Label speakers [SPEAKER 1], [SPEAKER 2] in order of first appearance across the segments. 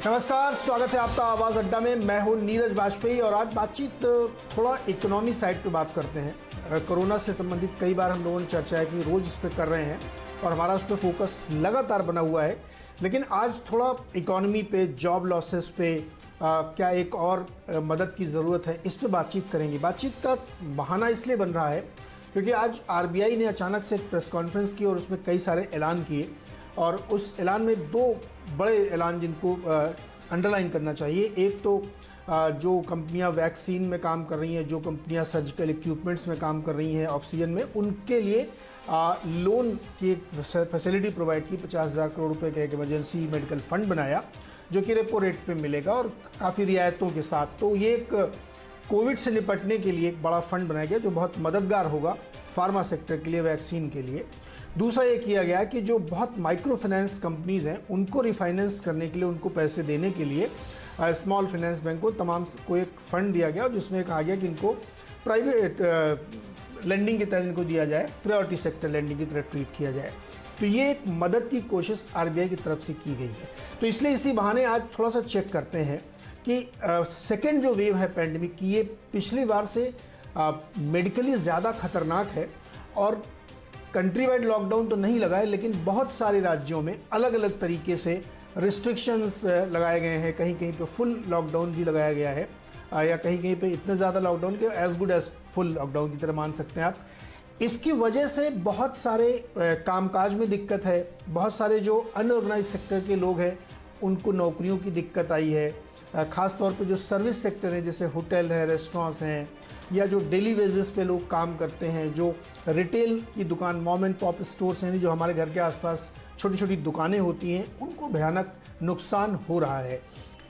[SPEAKER 1] नमस्कार, स्वागत है आपका आवाज़ अड्डा में। मैं हूं नीरज बाजपेयी और आज बातचीत थोड़ा इकोनॉमी साइड पे बात करते हैं। कोरोना से संबंधित कई बार हम लोगों ने चर्चा है कि रोज़ इस पर कर रहे हैं और हमारा उस पर फोकस लगातार बना हुआ है, लेकिन आज थोड़ा इकोनॉमी पे, जॉब लॉसेस पे क्या एक और मदद की ज़रूरत है, इस पर बातचीत करेंगे। बातचीत का बहाना इसलिए बन रहा है क्योंकि आज आरबीआई ने अचानक से एक प्रेस कॉन्फ्रेंस की और उसमें कई सारे ऐलान किए और उस ऐलान में दो बड़े ऐलान जिनको अंडरलाइन करना चाहिए। एक तो जो कंपनियां वैक्सीन में काम कर रही हैं, जो कंपनियां सर्जिकल इक्विपमेंट्स में काम कर रही हैं, ऑक्सीजन में, उनके लिए लोन की एक फैसिलिटी प्रोवाइड की। 50,000 करोड़ रुपए का एक इमरजेंसी मेडिकल फंड बनाया जो कि रेपो रेट पे मिलेगा और काफ़ी रियायतों के साथ। तो ये एक कोविड से निपटने के लिए एक बड़ा फंड बनाया गया जो बहुत मददगार होगा फार्मा सेक्टर के लिए, वैक्सीन के लिए। दूसरा ये किया गया कि जो बहुत माइक्रो फाइनेंस कंपनीज़ हैं उनको रिफाइनेंस करने के लिए, उनको पैसे देने के लिए स्मॉल फाइनेंस बैंक को तमाम को एक फ़ंड दिया गया जिसमें कहा गया कि इनको प्राइवेट लेंडिंग की तरह इनको दिया जाए, प्रायोरिटी सेक्टर लेंडिंग की तरह ट्रीट किया जाए। तो ये एक मदद की कोशिश आरबीआई की तरफ से की गई है। तो इसलिए इसी बहाने आज थोड़ा सा चेक करते हैं कि सेकेंड जो वेव है पैंडेमिक की, ये पिछली बार से मेडिकली ज़्यादा खतरनाक है। और कंट्री वाइड लॉकडाउन तो नहीं लगा है, लेकिन बहुत सारे राज्यों में अलग अलग तरीके से रिस्ट्रिक्शंस लगाए गए हैं। कहीं कहीं पे फुल लॉकडाउन भी लगाया गया है या कहीं कहीं पे इतने ज़्यादा लॉकडाउन के as good as full lockdown की तरह मान सकते हैं आप। इसकी वजह से बहुत सारे कामकाज में दिक्कत है। बहुत सारे जो अनऑर्गेनाइज सेक्टर के लोग हैं उनको नौकरियों की दिक्कत आई है। ख़ास तौर पे जो सर्विस सेक्टर है, जैसे होटल है, रेस्टोरेंट्स हैं, या जो डेली वेजेस पे लोग काम करते हैं, जो रिटेल की दुकान, मॉम एंड पॉप स्टोर्स हैं, जो हमारे घर के आसपास छोटी छोटी दुकानें होती हैं, उनको भयानक नुकसान हो रहा है।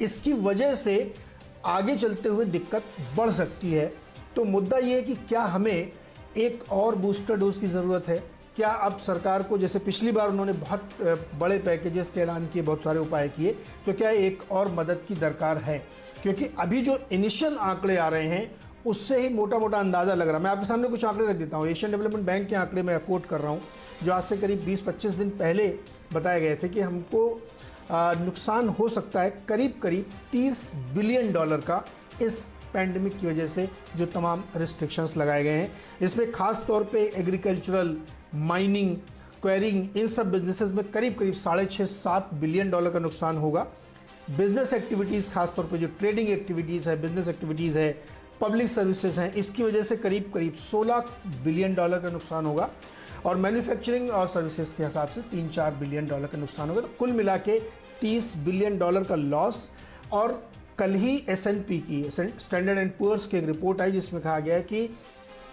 [SPEAKER 1] इसकी वजह से आगे चलते हुए दिक्कत बढ़ सकती है। तो मुद्दा ये है कि क्या हमें एक और बूस्टर डोज की ज़रूरत है? क्या अब सरकार को, जैसे पिछली बार उन्होंने बहुत बड़े पैकेजेस के ऐलान किए, बहुत सारे उपाय किए, तो क्या एक और मदद की दरकार है? क्योंकि अभी जो इनिशियल आंकड़े आ रहे हैं उससे ही मोटा मोटा अंदाज़ा लग रहा है। मैं आपके सामने कुछ आंकड़े रख देता हूँ। एशियन डेवलपमेंट बैंक के आंकड़े मैं कोट कर रहा हूँ, जो आज से करीब 20-25 दिन पहले बताए गए थे कि हमको नुकसान हो सकता है करीब करीब $30 बिलियन का इस पैंडेमिक की वजह से, जो तमाम रिस्ट्रिक्शंस लगाए गए हैं। इसमें खास तौर पे एग्रीकल्चरल, माइनिंग, क्वेरिंग, इन सब बिजनेसेस में करीब करीब $6.5-7 बिलियन का नुकसान होगा। बिजनेस एक्टिविटीज़, खास तौर पे जो ट्रेडिंग एक्टिविटीज़ है, बिजनेस एक्टिविटीज़ है, पब्लिक सर्विसेज हैं, इसकी वजह से करीब करीब $16 बिलियन का नुकसान होगा। और मैन्युफैक्चरिंग और सर्विसेज के हिसाब से $3-4 बिलियन का नुकसान होगा। तो कुल मिला के $30 बिलियन का लॉस। और कल ही S&P की, स्टैंडर्ड एंड पुअर्स की एक रिपोर्ट आई जिसमें कहा गया है कि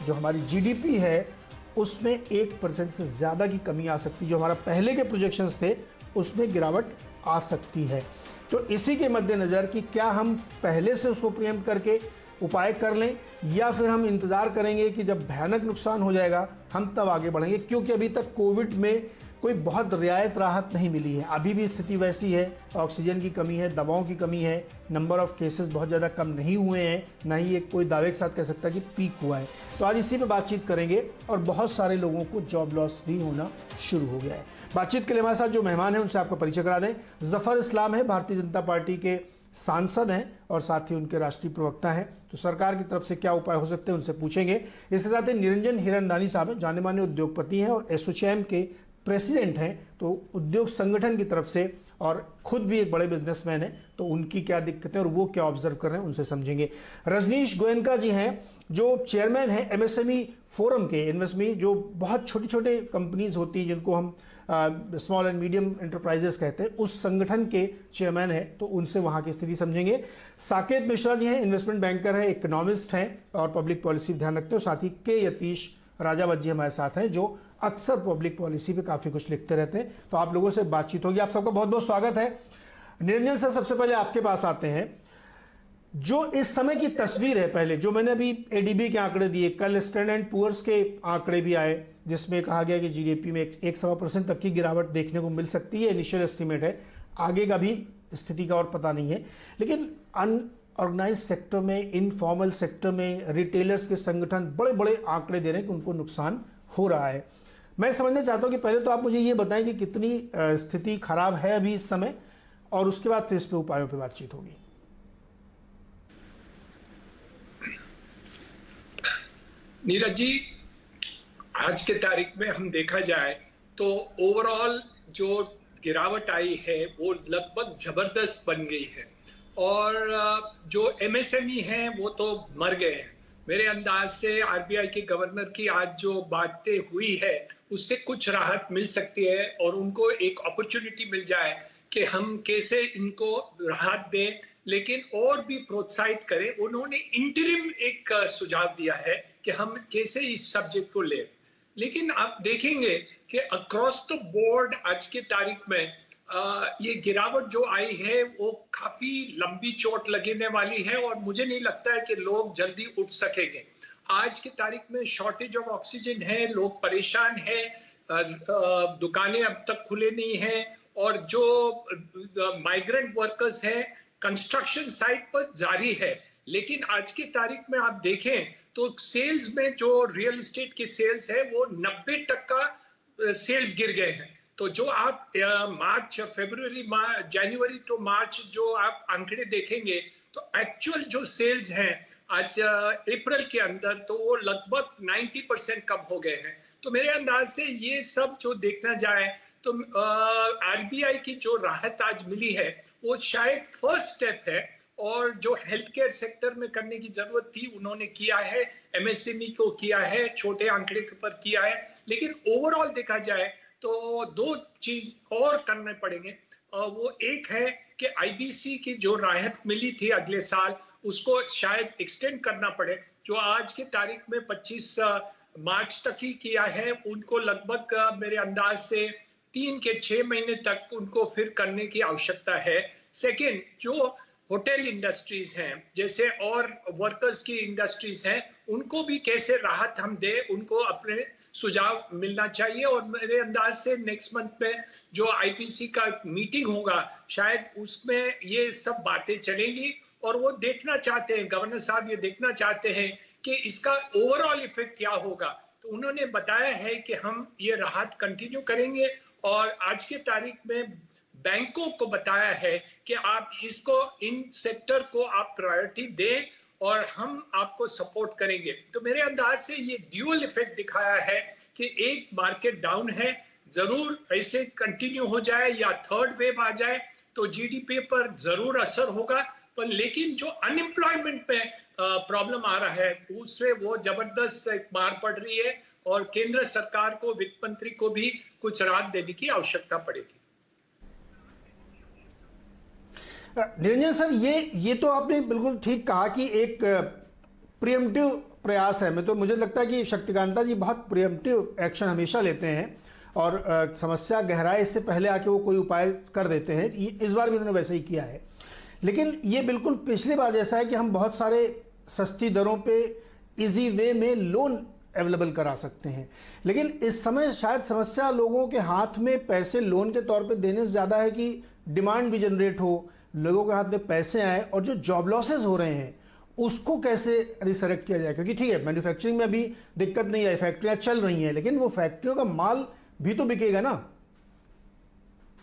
[SPEAKER 1] जो हमारी जीडीपी है उसमें 1% से ज़्यादा की कमी आ सकती है। जो हमारा पहले के प्रोजेक्शंस थे उसमें गिरावट आ सकती है। तो इसी के मद्देनज़र कि क्या हम पहले से उसको प्रिएम्प्ट करके उपाय कर लें या फिर हम इंतज़ार करेंगे कि जब भयानक नुकसान हो जाएगा हम तब आगे बढ़ेंगे। क्योंकि अभी तक कोविड में कोई बहुत रियायत राहत नहीं मिली है। अभी भी स्थिति वैसी है, ऑक्सीजन की कमी है, दवाओं की कमी है, नंबर ऑफ़ केसेस बहुत ज़्यादा कम नहीं हुए हैं, ना ही एक कोई दावे के साथ कह सकता है कि पीक हुआ है। तो आज इसी पे बातचीत करेंगे। और बहुत सारे लोगों को जॉब लॉस भी होना शुरू हो गया है। बातचीत के लिए हमारे साथ जो मेहमान हैं उनसे आपका परिचय करा दें। ज़फ़र इस्लाम है, भारतीय जनता पार्टी के सांसद हैं और साथ ही उनके राष्ट्रीय प्रवक्ता हैं। तो सरकार की तरफ से क्या उपाय हो सकते हैं उनसे पूछेंगे। इसके साथ ही निरंजन हिरनदानी साहब हैं, जाने माने उद्योगपति हैं और एसोचैम के प्रेसिडेंट हैं, तो उद्योग संगठन की तरफ से, और खुद भी एक बड़े बिजनेसमैन हैं। तो उनकी क्या दिक्कतें और वो क्या ऑब्जर्व कर रहे हैं उनसे समझेंगे। रजनीश गोयनका जी हैं, जो चेयरमैन हैं एमएसएमई फोरम के। एमएसएमई जो बहुत छोटी छोटे कंपनीज होती हैं जिनको हम स्मॉल एंड मीडियम एंटरप्राइजेस कहते हैं, उस संगठन के चेयरमैन हैं, तो उनसे वहाँ की स्थिति समझेंगे। साकेत मिश्रा जी हैं, इन्वेस्टमेंट बैंकर हैं, इकोनॉमिस्ट हैं और पब्लिक पॉलिसी ध्यान रखते हैं। साथ ही के यतीश राजावत जी हमारे साथ हैं, जो अक्सर पब्लिक पॉलिसी पे काफ़ी कुछ लिखते रहते हैं। तो आप लोगों से बातचीत होगी। आप सबका बहुत बहुत स्वागत है। निरंजन सर, सबसे पहले आपके पास आते हैं। जो इस समय की तस्वीर है, पहले जो मैंने अभी एडीबी के आंकड़े दिए, कल स्टैंडर्ड एंड पुअर्स के आंकड़े भी आए जिसमें कहा गया कि जीडीपी में 1-1.25% तक की गिरावट देखने को मिल सकती है। इनिशियल एस्टिमेट है, आगे का भी स्थिति का और पता नहीं है। लेकिन अनऑर्गेनाइज सेक्टर में, इनफॉर्मल सेक्टर में रिटेलर्स के संगठन बड़े बड़े आंकड़े दे रहे हैं कि उनको नुकसान हो रहा है। मैं समझना चाहता हूं कि पहले तो आप मुझे ये बताएं कि कितनी स्थिति खराब है अभी इस समय, और उसके बाद फिर इस पे उपायों पे बातचीत होगी।
[SPEAKER 2] नीरज जी, आज के तारीख में हम देखा जाए तो ओवरऑल जो गिरावट आई है वो लगभग जबरदस्त बन गई है, और जो एमएसएमई हैं वो तो मर गए हैं। मेरे अंदाज से आरबीआई के गवर्नर की आज जो बातें हुई है उससे कुछ राहत मिल सकती है और उनको एक अपॉर्चुनिटी मिल जाए कि हम कैसे इनको राहत दें, लेकिन और भी प्रोत्साहित करें। उन्होंने इंटरिम एक सुझाव दिया है कि हम कैसे इस सब्जेक्ट को लें, लेकिन आप देखेंगे कि अक्रॉस द बोर्ड आज के तारीख में ये गिरावट जो आई है वो काफी लंबी चोट लगने वाली है और मुझे नहीं लगता है कि लोग जल्दी उठ सकेंगे। आज की तारीख में शॉर्टेज ऑफ ऑक्सीजन है, लोग परेशान हैं, दुकानें अब तक खुले नहीं हैं, और जो माइग्रेंट वर्कर्स हैं कंस्ट्रक्शन साइट पर जारी है। लेकिन आज की तारीख में आप देखें तो सेल्स में जो रियल एस्टेट के सेल्स है वो 90% सेल्स गिर गए हैं। तो जो आप मार्च, फरवरी, जनवरी टू मार्च जो आप आंकड़े देखेंगे तो एक्चुअल जो सेल्स हैं आज अप्रैल के अंदर तो वो लगभग 90% कम हो गए हैं। तो मेरे अंदाज से ये सब जो देखना जाए तो आरबीआई की जो राहत आज मिली है वो शायद फर्स्ट स्टेप है, और जो हेल्थ केयर सेक्टर में करने की जरूरत थी उन्होंने किया है, एमएसएमई को किया है, छोटे आंकड़े पर किया है। लेकिन ओवरऑल देखा जाए तो दो चीज और करने पड़ेंगे। वो एक है कि आईबीसी की जो राहत मिली थी अगले साल उसको शायद एक्सटेंड करना पड़े, जो आज की तारीख में 25 मार्च तक ही किया है। उनको लगभग मेरे अंदाज से 3 के 6 महीने तक उनको फिर करने की आवश्यकता है। सेकेंड, जो होटल इंडस्ट्रीज हैं जैसे और वर्कर्स की इंडस्ट्रीज हैं उनको भी कैसे राहत हम दें, उनको अपने सुझाव मिलना चाहिए। और मेरे अंदाज से नेक्स्ट मंथ में जो आईपीसी का मीटिंग होगा शायद उसमें ये सब बातें चलेंगी, और वो देखना चाहते हैं, गवर्नर साहब ये देखना चाहते हैं कि इसका ओवरऑल इफेक्ट क्या होगा। तो उन्होंने बताया है कि हम ये राहत कंटिन्यू करेंगे, और आज के तारीख में बैंकों को बताया है कि आप इसको, इन सेक्टर को आप प्रायोरिटी दें और हम आपको सपोर्ट करेंगे। तो मेरे अंदाज से ये ड्यूअल इफेक्ट दिखाया है कि एक मार्केट डाउन है, जरूर ऐसे कंटिन्यू हो जाए या थर्ड वेव आ जाए तो जीडीपी पर जरूर असर होगा, पर लेकिन जो अनएम्प्लॉयमेंट पे प्रॉब्लम आ रहा है उससे वो जबरदस्त मार पड़ रही है, और केंद्र सरकार को, वित्त मंत्री को भी कुछ राहत देने की आवश्यकता पड़ेगी।
[SPEAKER 1] निरंजन सर, ये तो आपने बिल्कुल ठीक कहा कि एक प्रिएम्प्टिव प्रयास है। मुझे लगता है कि शक्तिकांता जी बहुत प्रिएम्प्टिव एक्शन हमेशा लेते हैं और समस्या गहराए इससे पहले आके वो कोई उपाय कर देते हैं। इस बार भी उन्होंने वैसे ही किया है। लेकिन ये बिल्कुल पिछली बार जैसा है कि हम बहुत सारे सस्ती दरों पे इजी वे में लोन अवेलेबल करा सकते हैं, लेकिन इस समय शायद समस्या लोगों के हाथ में पैसे लोन के तौर पे देने से ज़्यादा है कि डिमांड भी जनरेट हो, लोगों के हाथ में पैसे आए, और जो जॉब लॉसेस हो रहे हैं उसको कैसे रिसरेक्ट किया जाए। क्योंकि ठीक है, मैन्युफैक्चरिंग में अभी दिक्कत नहीं है, फैक्ट्रियाँ चल रही हैं, लेकिन वो फैक्ट्रियों का माल भी तो बिकेगा ना।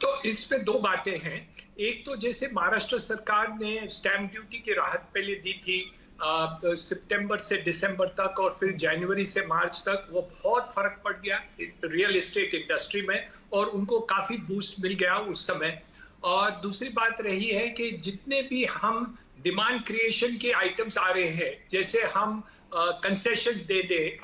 [SPEAKER 2] तो इसमें दो बातें हैं। एक तो जैसे महाराष्ट्र सरकार ने स्टैंप ड्यूटी की राहत पहले दी थी सितंबर से दिसंबर तक, और फिर जनवरी से मार्च तक, वो बहुत फर्क पड़ गया रियल एस्टेट इंडस्ट्री में और उनको काफी बूस्ट मिल गया उस समय। और दूसरी बात रही है कि जितने भी हम डिमांड क्रिएशन के आइटम्स आ रहे हैं, जैसे हम कंसेशंस दे दें,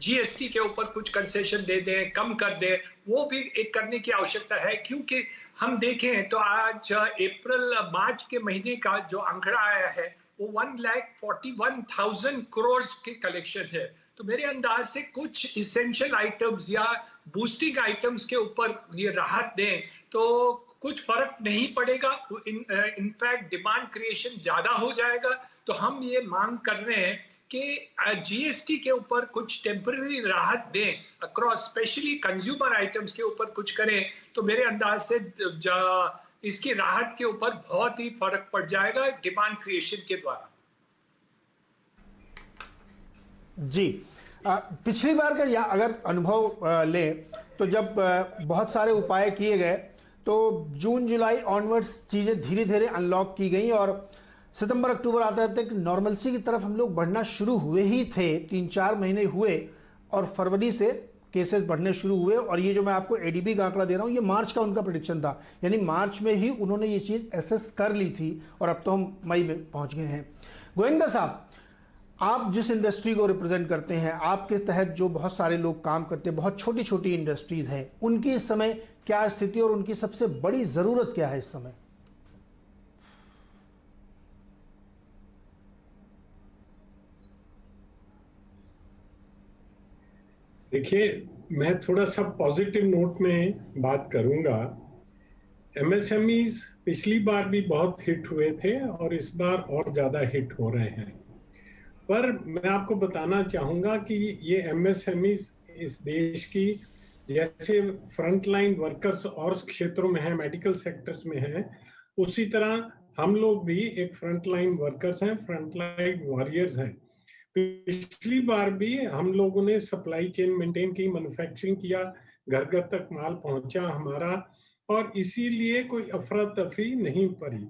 [SPEAKER 2] जीएसटी के ऊपर कुछ कंसेशन दे दें, कम कर दें, वो भी एक करने की आवश्यकता है। क्योंकि हम देखें तो आज अप्रैल मार्च के महीने का जो आंकड़ा आया है वो 1,41,000 करोड़ के कलेक्शन है। तो मेरे अंदाज से कुछ इसेंशियल आइटम्स या बूस्टिंग आइटम्स के ऊपर ये राहत दें तो कुछ फर्क नहीं पड़ेगा, इनफैक्ट डिमांड क्रिएशन ज्यादा हो जाएगा। तो हम ये मांग कर रहे हैं कि जीएसटी के ऊपर कुछ टेम्पररी राहत दें अक्रॉस, स्पेशली कंज्यूमर आइटम्स के ऊपर कुछ करें, तो मेरे अंदाज से इसकी राहत के ऊपर बहुत ही फर्क पड़ जाएगा डिमांड क्रिएशन के द्वारा।
[SPEAKER 1] जी, पिछली बार का या अगर अनुभव लें तो जब बहुत सारे उपाय किए गए तो जून जुलाई ऑनवर्ड्स चीज़ें धीरे धीरे अनलॉक की गई और सितंबर अक्टूबर आते आते नॉर्मलसी की तरफ हम लोग बढ़ना शुरू हुए ही थे। 3-4 महीने हुए और फरवरी से केसेस बढ़ने शुरू हुए। और ये जो मैं आपको एडीबी का आंकड़ा दे रहा हूँ, ये मार्च का उनका प्रेडिक्शन था, यानी मार्च में ही उन्होंने ये चीज़ एसेस कर ली थी और अब तो हम मई में पहुँच गए हैं। गोयनका साहब, आप जिस इंडस्ट्री को रिप्रेजेंट करते हैं, आपके तहत जो बहुत सारे लोग काम करते हैं, बहुत छोटी छोटी इंडस्ट्रीज़ हैं, उनकी इस समय क्या स्थिति और उनकी सबसे बड़ी ज़रूरत क्या है इस समय?
[SPEAKER 3] देखिए, मैं थोड़ा सा पॉजिटिव नोट में बात करूंगा। एमएसएमईज पिछली बार भी बहुत हिट हुए थे और इस बार और ज्यादा हिट हो रहे हैं। पर मैं आपको बताना चाहूंगा कि ये एमएसएमईज इस देश की जैसे फ्रंटलाइन वर्कर्स और क्षेत्रों में हैं, मेडिकल सेक्टर्स में हैं, उसी तरह हम लोग भी एक फ्रंटलाइन वर्कर्स हैं, फ्रंटलाइन वॉरियर्स हैं। पिछली बार भी हम लोगों ने सप्लाई चेन मेंटेन की, मैन्युफैक्चरिंग किया, घर घर तक माल पहुंचा हमारा, और इसीलिए कोई अफरा तफरी नहीं पड़ी।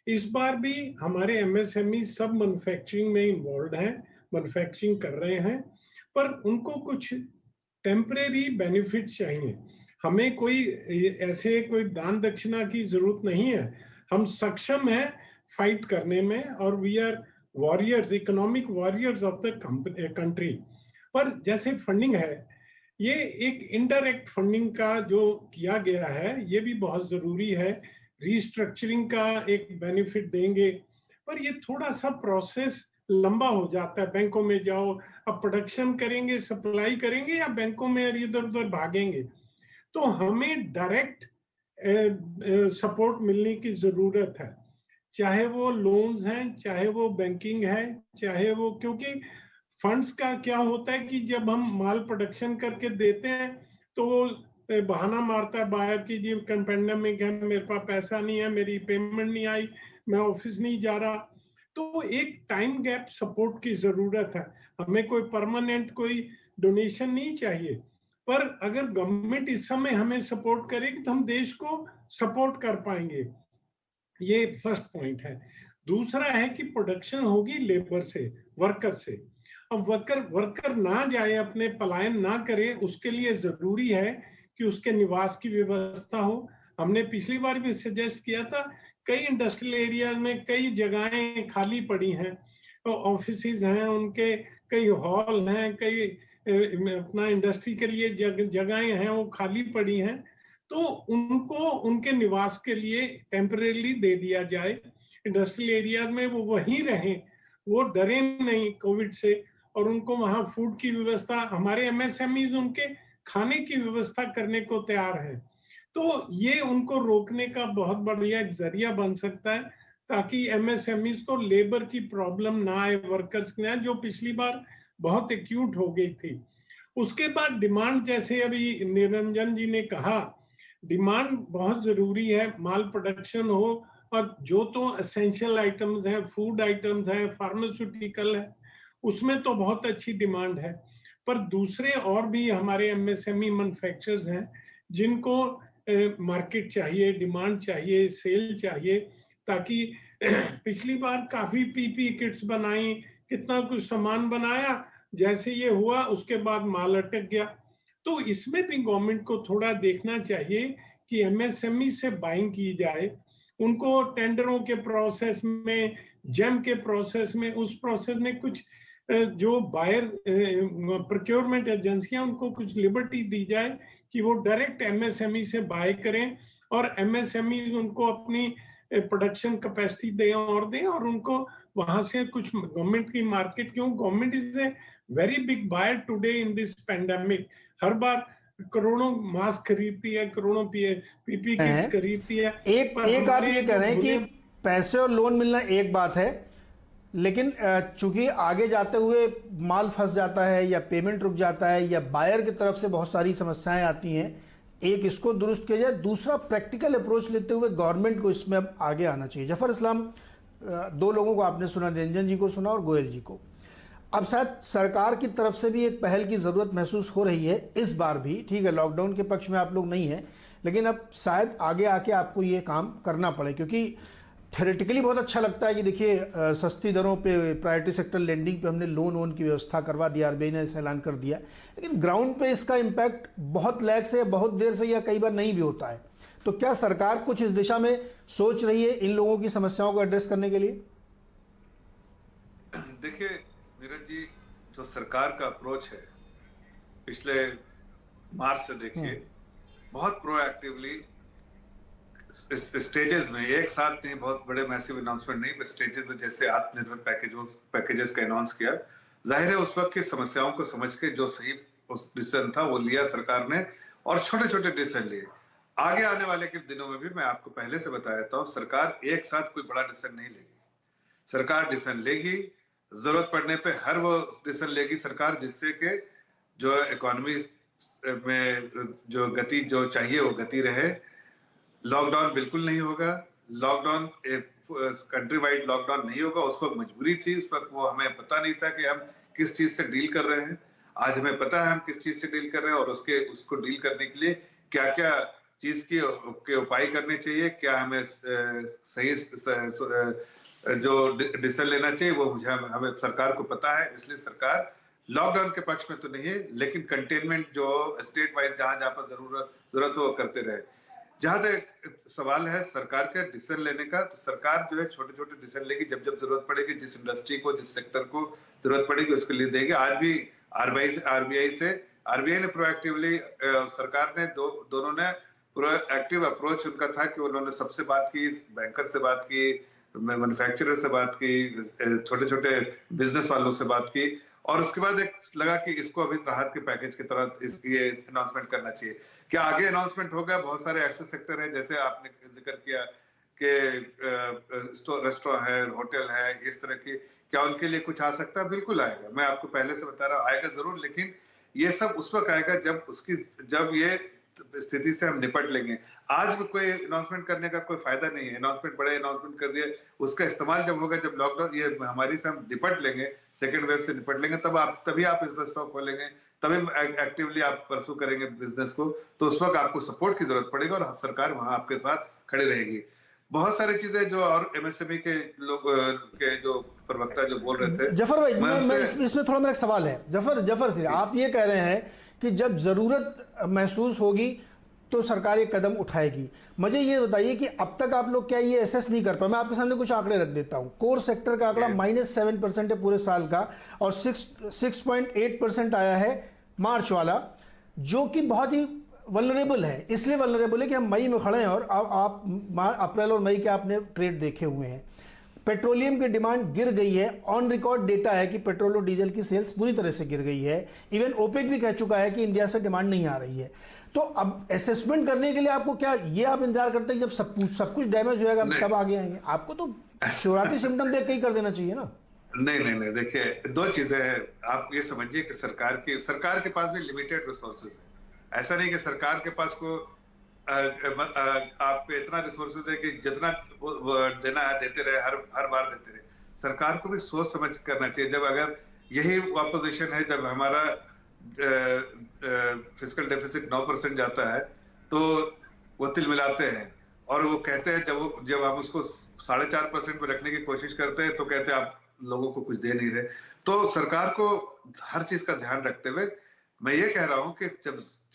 [SPEAKER 3] इस बार भी हमारे एमएसएमई सब मैन्युफैक्चरिंग में इन्वॉल्व हैं, मैन्युफैक्चरिंग कर रहे हैं, पर उनको कुछ टेम्परेरी बेनिफिट चाहिए। हमें कोई ऐसे कोई दान दक्षिणा की जरूरत नहीं है। हम सक्षम हैं फाइट करने में और we are warriors, economic warriors of the country. पर जैसे फंडिंग है, ये एक इनडायरेक्ट फंडिंग का जो किया गया है ये भी बहुत जरूरी है। रीस्ट्रक्चरिंग का एक बेनिफिट देंगे, पर ये थोड़ा सा प्रोसेस लंबा हो जाता है। बैंकों में जाओ, अब प्रोडक्शन करेंगे, सप्लाई करेंगे, या बैंकों में इधर उधर भागेंगे। तो हमें डायरेक्ट सपोर्ट मिलने की जरूरत है, चाहे वो लोन्स हैं, चाहे वो बैंकिंग है, चाहे वो, क्योंकि फंड्स का क्या होता है कि जब हम माल प्रोडक्शन करके देते हैं तो वो बहाना मारता है बायर की, जी पेंडेमिक है, मेरे पास पैसा नहीं है, मेरी पेमेंट नहीं आई, मैं ऑफिस नहीं जा रहा। तो एक टाइम गैप सपोर्ट की जरूरत है। हमें कोई परमानेंट कोई डोनेशन नहीं चाहिए, पर अगर गवर्नमेंट इस समय हमें सपोर्ट करेगी तो हम देश को सपोर्ट कर पाएंगे। ये फर्स्ट पॉइंट है। दूसरा है कि प्रोडक्शन होगी लेबर से, वर्कर से। अब वर्कर ना जाए, अपने पलायन ना करे, उसके लिए जरूरी है कि उसके निवास की व्यवस्था हो। हमने पिछली बार भी सजेस्ट किया था, कई इंडस्ट्रियल एरियाज में कई जगहें खाली पड़ी हैं, तो ऑफिसेज हैं उनके, कई हॉल हैं, कई अपना इंडस्ट्री के लिए जगहें हैं वो खाली पड़ी हैं, तो उनको उनके निवास के लिए टेम्परेरी दे दिया जाए। इंडस्ट्रियल एरिया में वो वहीं रहें, वो डरे नहीं कोविड से, और उनको वहां फूड की व्यवस्था, हमारे एमएसएमईज उनके खाने की व्यवस्था करने को तैयार है। तो ये उनको रोकने का बहुत बढ़िया एक जरिया बन सकता है, ताकि एमएसएमईज को लेबर की प्रॉब्लम ना आए, वर्कर्स ना, जो पिछली बार बहुत एक्यूट हो गई थी। उसके बाद डिमांड, जैसे अभी निरंजन जी ने कहा, डिमांड बहुत जरूरी है, माल प्रोडक्शन हो, और जो तो एसेंशियल आइटम्स हैं, फूड आइटम्स हैं, फार्मास्यूटिकल है, उसमें तो बहुत अच्छी डिमांड है। पर दूसरे और भी हमारे एमएसएमई मैन्युफैक्चरर्स हैं जिनको मार्केट चाहिए, डिमांड चाहिए, सेल चाहिए, ताकि पिछली बार काफी पीपी किट्स बनाई, कितना कुछ सामान बनाया, जैसे ये हुआ उसके बाद माल अटक गया। तो इसमें भी गवर्नमेंट को थोड़ा देखना चाहिए कि एमएसएमई से बाइंग की जाए, उनको टेंडरों के प्रोसेस में, जेम के प्रोसेस में, उस प्रोसेस में कुछ जो बायर प्रोक्योरमेंट एजेंसियां, उनको कुछ लिबर्टी दी जाए कि वो डायरेक्ट एमएसएमई से बाय करें, और एमएसएमई उनको अपनी प्रोडक्शन कैपेसिटी दें और उनको वहां से कुछ गवर्नमेंट की मार्केट, क्यों government is a very big buyer today in this pandemic. हर बार करोड़ों मास्क खरीदती है, करोड़ों पीपी किट्स खरीदती है।
[SPEAKER 1] एक आप ये कह रहे हैं कि पैसे और लोन मिलना एक बात है, लेकिन चूंकि आगे जाते हुए माल फंस जाता है या पेमेंट रुक जाता है या बायर की तरफ से बहुत सारी समस्याएं आती हैं, एक इसको दुरुस्त किया जाए, दूसरा प्रैक्टिकल अप्रोच लेते हुए गवर्नमेंट को इसमें अब आगे आना चाहिए। जफर इस्लाम, दो लोगों को आपने सुना, निरंजन जी को सुना और गोयल जी को। अब शायद सरकार की तरफ से भी एक पहल की ज़रूरत महसूस हो रही है इस बार भी। ठीक है, लॉकडाउन के पक्ष में आप लोग नहीं हैं, लेकिन अब शायद आगे आके आपको ये काम करना पड़े, क्योंकि थ्योरेटिकली बहुत अच्छा लगता है कि देखिए सस्ती दरों पे प्रायोरिटी सेक्टर लेंडिंग पे हमने लोन की व्यवस्था करवा दी, आरबीआई ने ऐसा ऐलान कर दिया, लेकिन ग्राउंड पे इसका इम्पैक्ट बहुत लैग से, बहुत देर से या कई बार नहीं भी होता है। तो क्या सरकार कुछ इस दिशा में सोच रही है इन लोगों की समस्याओं को एड्रेस करने के लिए?
[SPEAKER 4] देखिए नीरज जी, जो सरकार का अप्रोच है पिछले मार्च से देखिए, बहुत प्रोएक्टिवली स्टेजेस में, एक साथ नहीं, बहुत बड़े मैसिव अनाउंसमेंट नहीं, बस स्टेजेस में, जैसे आत्मनिर्भर पैकेजेस का अनाउंस किया, जाहिर है उस वक्त की समस्याओं को समझ के जो सही डिसीजन था वो लिया सरकार ने, और छोटे छोटे डिसीजन लिए। आगे आने वाले के दिनों में भी मैं आपको पहले से बता देता हूँ, सरकार एक साथ कोई बड़ा डिसीजन नहीं लेगी। सरकार डिसीजन लेगी, जरूरत पड़ने पे हर वो डिसीजन लेगी सरकार, जिससे कि जो इकोनॉमी में जो गति जो चाहिए वो गति रहे। लॉकडाउन बिल्कुल नहीं होगा, लॉकडाउन कंट्री वाइड लॉकडाउन नहीं होगा, उस वक्त मजबूरी थी, उस वक्त वो हमें पता नहीं था कि हम किस चीज से डील कर रहे हैं। आज हमें पता है हम किस चीज से डील कर रहे हैं, और उसको डील करने के लिए क्या क्या चीज के उपाय करने चाहिए, क्या हमें सही जो डिसीजन लेना चाहिए वो हमें सरकार को पता है। इसलिए सरकार लॉकडाउन के पक्ष में तो नहीं है, लेकिन कंटेनमेंट जो स्टेट वाइज जहां पर जरूरत हो करते रहे। जहां तक सवाल है सरकार के डिसीजन लेने का, तो सरकार जो है छोटे छोटे डिसीजन लेगी, जब जरूरत पड़ेगी, जिस इंडस्ट्री को, जिस सेक्टर को जरूरत पड़ेगी उसके लिए देगी। आज भी आरबीआई ने प्रोएक्टिवली, सरकार ने दोनों ने प्रोएक्टिव अप्रोच उनका था कि उन्होंने सबसे बात की, बैंकर से बात की, मैन्युफैक्चरर से बात की, छोटे छोटे बिजनेस वालों से बात की, और उसके बाद एक लगा कि इसको अभी राहत के पैकेज की तरह ये अनाउंसमेंट करना चाहिए। क्या आगे अनाउंसमेंट होगा? बहुत सारे ऐसे सेक्टर हैं, जैसे आपने जिक्र किया कि रेस्टोरेंट है, होटल है, इस तरह की, क्या उनके लिए कुछ आ सकता है? बिल्कुल आएगा, मैं आपको पहले से बता रहा हूँ, आएगा जरूर, लेकिन ये सब उस वक्त आएगा जब ये स्थिति से हम निपट लेंगे। आज भी कोई अनाउंसमेंट करने का कोई फायदा नहीं है। बड़े अनाउंसमेंट कर दिए, उसका इस्तेमाल जब होगा, जब लॉकडाउन ये हमारी से हम निपट लेंगे, सेकेंड वेव से निपट लेंगे, तभी आप इस स्टॉक खोलेंगे, तभी एक्टिवली आप परसू करेंगे बिजनेस को, तो उस वक्त आपको सपोर्ट की जरूरत पड़ेगी, और सरकार वहां आपके साथ खड़ी रहेगी। बहुत सारी चीजें जो, और एमएसएमई के लोग के जो प्रवक्ता जो बोल रहे थे,
[SPEAKER 1] जफर भाई, मैं इसमें थोड़ा मेरा सवाल है। जफर सिंह, आप ये कह रहे हैं कि जब जरूरत महसूस होगी तो सरकार ये कदम उठाएगी। मुझे ये बताइए कि अब तक आप लोग क्या ये एसेस नहीं कर पाए? मैं आपके सामने कुछ आंकड़े रख देता हूं। कोर सेक्टर का आंकड़ा -7% है पूरे साल का, और 6.8% आया है मार्च वाला, जो कि बहुत ही वल्नरेबल है। इसलिए वल्नरेबल है कि हम मई में खड़े हैं, और आप अप्रैल और मई के आपने ट्रेड देखे हुए हैं। पेट्रोलियम की डिमांड गिर गई है, ऑन रिकॉर्ड डेटा है कि पेट्रोल और डीजल की सेल्स पूरी तरह से गिर गई है। इवन ओपेक भी कह चुका है कि इंडिया से डिमांड नहीं आ रही है। तो अब असेसमेंट करने के लिए आपको क्या ये आप इंतजार करते हैं जब सब कुछ डैमेज होएगा तब आगे आएंगे? आपको तो शुरुआती सिम्टम देख के ही कर देना चाहिए ना।
[SPEAKER 4] नहीं, देखिए दो चीजें हैं। आप ये समझिए कि सरकार के पास भी लिमिटेड रिसोर्सेज है। ऐसा नहीं कि सरकार के पास को आप इतना रिसोर्सेज है कि जितना देना है देते रहे, हर बार देते रहे। सरकार को भी सोच समझ करना चाहिए। जब अगर यही अपोजिशन है, जब हमारा फिस्कल डेफिसिट 9% जाता है, तो वो तिल मिलाते हैं, और वो कहते हैं, जब हम उसको 4.5% में रखने की कोशिश करते हैं, तो कहते हैं आप लोगों को कुछ दे नहीं रहे। तो सरकार को हर चीज का ध्यान रखते हुए मैं ये कह रहा हूं कि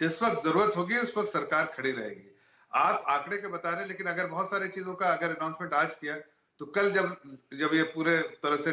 [SPEAKER 4] जिस वक्त जरूरत होगी उस वक्त सरकार खड़ी रहेगी। आप आंकड़े के बता रहे हैं, लेकिन अगर बहुत सारी चीजों का अगर अनाउंसमेंट आज किया, तो कल जब ये पूरे तरह से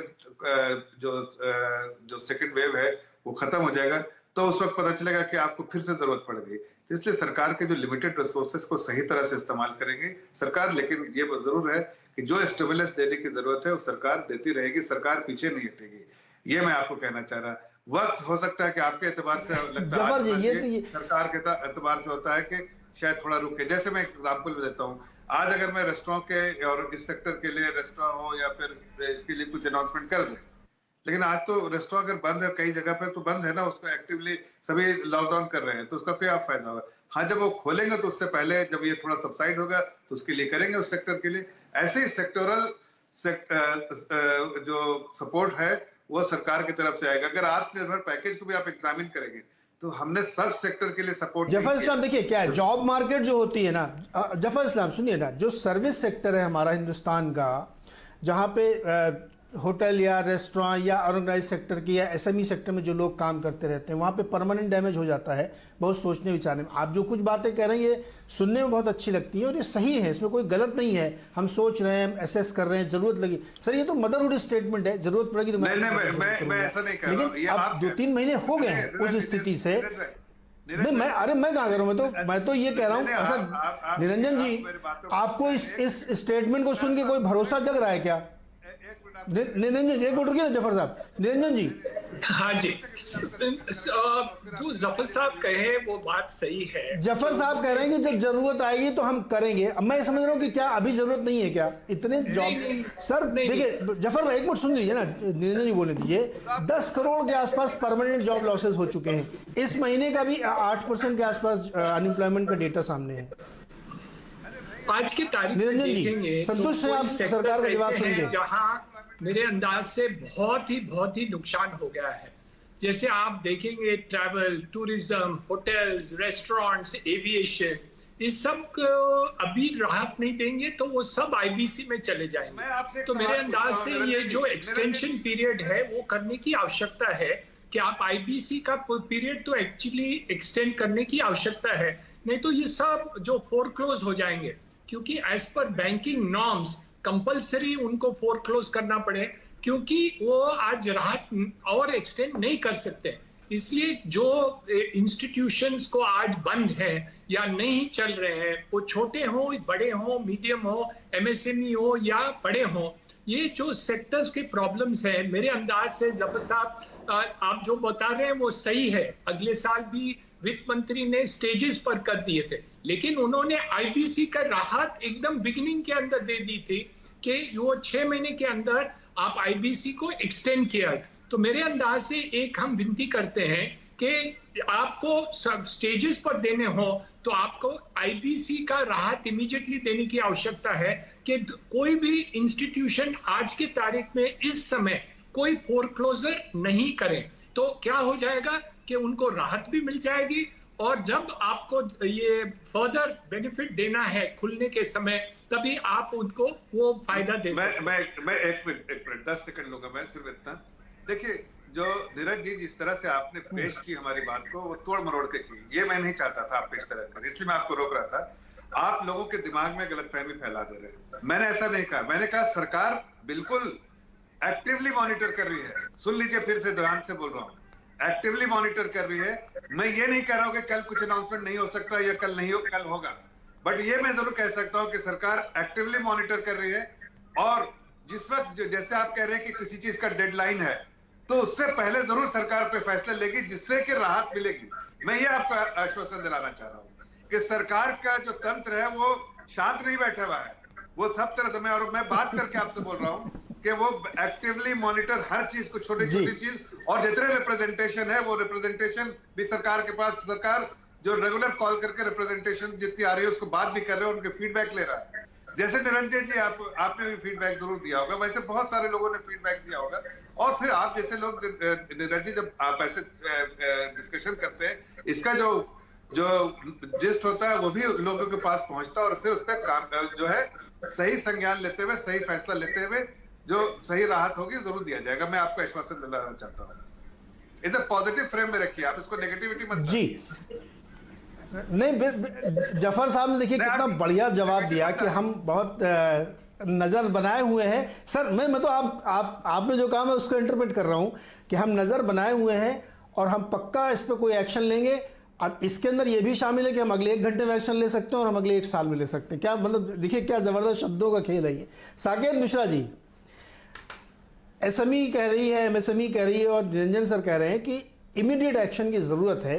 [SPEAKER 4] जो सेकंड वेव है वो खत्म हो जाएगा, तो उस वक्त पता चलेगा कि आपको फिर से जरूरत पड़ गई। तो इसलिए सरकार के जो लिमिटेड रिसोर्सेज को सही तरह से इस्तेमाल करेंगे सरकार, लेकिन ये जरूर है कि जो स्टिमुलस देने की जरूरत है वो सरकार देती रहेगी, सरकार पीछे नहीं हटेगी। ये मैं आपको कहना चाह रहा। वक्त हो सकता है कि आपके एतबार से लगता है, सरकार के एतबार से होता है कि शायद थोड़ा रुके। जैसे मैं एग्जांपल देता हूँ, आज अगर मैं रेस्टोरेंट के और इस सेक्टर के लिए रेस्टोरेंट हो या फिर इसके लिए कुछ अनाउंसमेंट कर दें, लेकिन आज तो रेस्टोरेंट अगर बंद है, कई जगह पे तो बंद है ना, उसको एक्टिवली सभी लॉकडाउन कर रहे हैं, तो उसका क्या फायदा होगा? हाँ, जब वो खोलेंगे तो उससे पहले जब ये थोड़ा सबसाइड होगा तो उसके लिए करेंगे, उस सेक्टर के लिए। ऐसे ही सेक्टोरल जो सपोर्ट है वो सरकार की तरफ से आएगा। अगर आत्मनिर्भर पैकेज को भी आप एग्जामिन करेंगे तो हमने सब सेक्टर के लिए सपोर्ट
[SPEAKER 1] जफर इस्लाम देखिए क्या है, जॉब मार्केट जो होती है ना, जफर इस्लाम सुनिए ना, जो सर्विस सेक्टर है हमारा हिंदुस्तान का, जहाँ पे होटल या रेस्टोरेंट या ऑर्गेनाइज सेक्टर की या एसएमई सेक्टर में जो लोग काम करते रहते हैं, वहाँ पे परमानेंट डैमेज हो जाता है बहुत सोचने विचारने में। आप जो कुछ बातें कह रहे हैं ये सुनने में बहुत अच्छी लगती हैं और ये सही है, इसमें कोई गलत नहीं है। हम सोच रहे हैं, हम एसेस कर रहे हैं, जरूरत लगी। सर ये तो मदरहुड स्टेटमेंट है, जरूरत पड़ेगी तो
[SPEAKER 4] मैं ऐसा नहीं कह रहा हूं।
[SPEAKER 1] लेकिन अब 2-3 महीने हो गए हैं उस स्थिति से। नहीं मैं कहाँ कर रहा हूँ, मैं तो ये कह रहा हूँ। अच्छा निरंजन जी, आपको इस स्टेटमेंट को सुन के कोई भरोसा जग रहा है क्या? निरंजन जी एक मिनट रुकिए ना, जफर साहब। निरंजन जी।
[SPEAKER 2] हाँ जी, जो जफर साहब कहे वो बात सही है।
[SPEAKER 1] जफर साहब कह रहे हैं कि जब जरूरत आएगी तो हम करेंगे। अब मैं समझ रहा हूँ कि क्या अभी जरूरत नहीं है क्या इतने जॉब? सर देखिए जफर भाई एक मिनट सुन लीजिए ना, निरंजन जी बोलने दीजिए। 10 करोड़ के आसपास परमानेंट जॉब लॉसेस हो चुके हैं। इस महीने का भी 8% के आसपास अनएम्प्लॉयमेंट का डेटा सामने है।
[SPEAKER 2] आज की तारीख में देखेंगे
[SPEAKER 1] संतुष्ट हैं आप सरकार का जवाब सुन के?
[SPEAKER 2] जहाँ मेरे अंदाज से बहुत ही नुकसान हो गया है। जैसे आप देखेंगे travel, tourism, hotels, restaurants, aviation, इस सब को अभी राहत नहीं देंगे तो वो सब आईबीसी में चले जाएंगे। तो मेरे अंदाज से ये जो एक्सटेंशन पीरियड है वो करने की आवश्यकता है कि आप आईबीसी का पीरियड तो एक्चुअली एक्सटेंड करने की आवश्यकता है, नहीं तो ये सब जो फोरक्लोज हो जाएंगे, क्योंकि as per banking norms compulsory उनको फोरक्लोज करना पड़े, क्योंकि वो आज राहत और एक्सटेंड नहीं कर सकते। इसलिए जो इंस्टीट्यूशंस को आज बंद है या नहीं चल रहे हैं, वो छोटे हो, बड़े हो, मीडियम हो, एमएसएमई हो या बड़े हो, ये जो सेक्टर्स के प्रॉब्लम्स है, मेरे अंदाज से जफर साहब आप जो बता रहे हैं वो सही है। अगले साल भी वित्त मंत्री ने स्टेजेस पर कर दिए थे, लेकिन उन्होंने आईबीसी का राहत एकदम बिगिनिंग के अंदर दे दी थी कि वो 6 महीने के अंदर आप आईबीसी को एक्सटेंड किया। तो मेरे अंदाज से एक हम विनती करते हैं कि आपको सब स्टेजेस पर देने हो तो आपको आईबीसी का राहत इमीडिएटली देने की आवश्यकता है कि कोई भी इंस्टीट्यूशन आज की तारीख में इस समय कोई फोरक्लोजर नहीं करें। तो क्या हो जाएगा कि उनको राहत भी मिल जाएगी, और जब आपको ये फर्दर बेनिफिट देना है खुलने के समय, तभी आप उनको वो फायदा दे सकते।
[SPEAKER 4] मैं एक मिनट 10 सेकंड लूंगा, मैं सिर्फ इतना। देखिए जो नीरज जी जिस तरह से आपने पेश की हमारी बात को, वो तोड़ मरोड़ के की, ये मैं नहीं चाहता था आप पेश तरह, इसलिए मैं आपको रोक रहा था। आप लोगों के दिमाग में गलतफहमी फैला दे रहे हैं। मैंने ऐसा नहीं कहा, मैंने कहा सरकार बिल्कुल एक्टिवली मॉनिटर कर रही है। सुन लीजिए, फिर से ध्यान से बोल रहा हूँ, एक्टिवली मॉनिटर कर रही है। मैं ये नहीं कह रहा हूं कि कल कुछ अनाउंसमेंट नहीं हो सकता या कल नहीं हो, कल होगा, बट ये मैं जरूर कह सकता हूं कि सरकार एक्टिवली मॉनिटर कर रही है। और जिस वक्त जैसे आप कह रहे हैं कि किसी चीज का डेडलाइन है, तो उससे पहले जरूर सरकार कोई फैसला लेगी जिससे कि राहत मिलेगी। मैं ये आपको आश्वासन दिलाना चाह रहा हूं कि सरकार का जो तंत्र है वो शांत नहीं बैठा हुआ है, वो सब तरह से मैं बात करके आपसे बोल रहा हूं कि वो एक्टिवली मॉनिटर हर चीज को, छोटी छोटी चीज, और जितने रिप्रेजेंटेशन है वो रिप्रेजेंटेशन भी सरकार के पास, सरकार जो रेगुलर कॉल करके रिप्रेजेंटेशन जितनी आ रही है उसको बात भी कर रहे हैं, उनके फीडबैक ले रहा है। जैसे निरंजन जी आपने भी फीडबैक जरूर दिया होगा, वैसे बहुत सारे लोगों ने फीडबैक दिया होगा। और फिर आप जैसे लोग निरंजन जी जब आप ऐसे डिस्कशन करते हैं, इसका जो जिस्ट होता है वो भी लोगों के पास पहुंचता है, और फिर उस पर काम जो है सही संज्ञान लेते हुए, सही फैसला लेते हुए जो सही राहत होगी जरूर दिया जाएगा। मैं आपको आश्वासन दिलाना चाहता हूँ। इसे पॉजिटिव फ्रेम में रखिए, आप इसको नेगेटिविटी मत
[SPEAKER 1] जी। नहीं जफर साहब ने देखिए कितना बढ़िया जवाब दिया कि हम बहुत नजर बनाए हुए हैं। सर मैं तो आपने जो कहा मैं उसको इंटरप्रेट कर रहा हूं कि हम नजर बनाए हुए हैं और हम पक्का इस पर कोई एक्शन लेंगे। अब इसके अंदर ये भी शामिल है कि हम अगले 1 घंटे में एक्शन ले सकते हैं और हम अगले 1 साल में ले सकते हैं। क्या मतलब देखिए क्या जबरदस्त शब्दों का खेल है ये। साकेत मिश्रा जी, एसएमई कह रही है, एमएसएमई कह रही है और निरंजन सर कह रहे हैं कि इमीडिएट एक्शन की ज़रूरत है,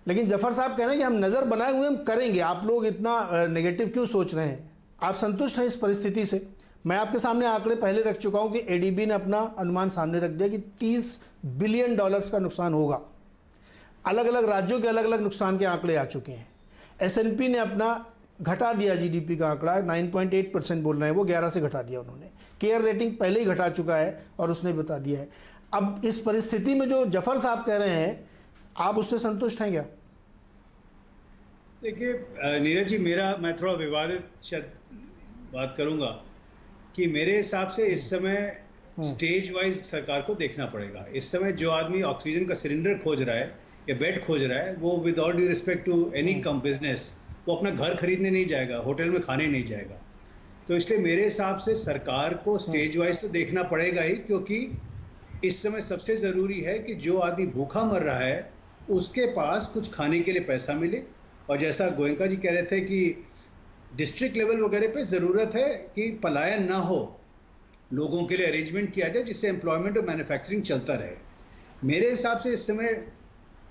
[SPEAKER 1] लेकिन जफर साहब कह रहे हैं कि हम नज़र बनाए हुए हम करेंगे। आप लोग इतना नेगेटिव क्यों सोच रहे हैं? आप संतुष्ट हैं इस परिस्थिति से? मैं आपके सामने आंकड़े पहले रख चुका हूं कि एडीबी ने अपना अनुमान सामने रख दिया कि $30 बिलियन का नुकसान होगा। अलग अलग राज्यों के अलग अलग नुकसान के आंकड़े आ चुके हैं। एसएनपी ने अपना घटा दिया जीडीपी का आंकड़ा, 9.8% बोल रहे हैं वो, 11 से घटा दिया उन्होंने। केयर रेटिंग पहले ही घटा चुका है और उसने बता दिया है। अब इस परिस्थिति में जो जफर साहब कह रहे हैं आप उससे संतुष्ट हैं क्या?
[SPEAKER 5] देखिए नीरज जी, मैं थोड़ा विवादित शायद बात करूंगा कि मेरे हिसाब से इस समय स्टेज वाइज सरकार को देखना पड़ेगा। इस समय जो आदमी ऑक्सीजन का सिलेंडर खोज रहा है या बेड खोज रहा है, वो with all due respect to any कम बिजनेस, वो अपना घर खरीदने नहीं जाएगा, होटल में खाने नहीं जाएगा। तो इसलिए मेरे हिसाब से सरकार को स्टेज वाइज तो देखना पड़ेगा ही, क्योंकि इस समय सबसे ज़रूरी है कि जो आदमी भूखा मर रहा है उसके पास कुछ खाने के लिए पैसा मिले। और जैसा गोयनका जी कह रहे थे कि डिस्ट्रिक्ट लेवल वगैरह पे ज़रूरत है कि पलायन ना हो, लोगों के लिए अरेंजमेंट किया जाए जिससे एम्प्लॉयमेंट और मैन्युफैक्चरिंग चलता रहे। मेरे हिसाब से इस समय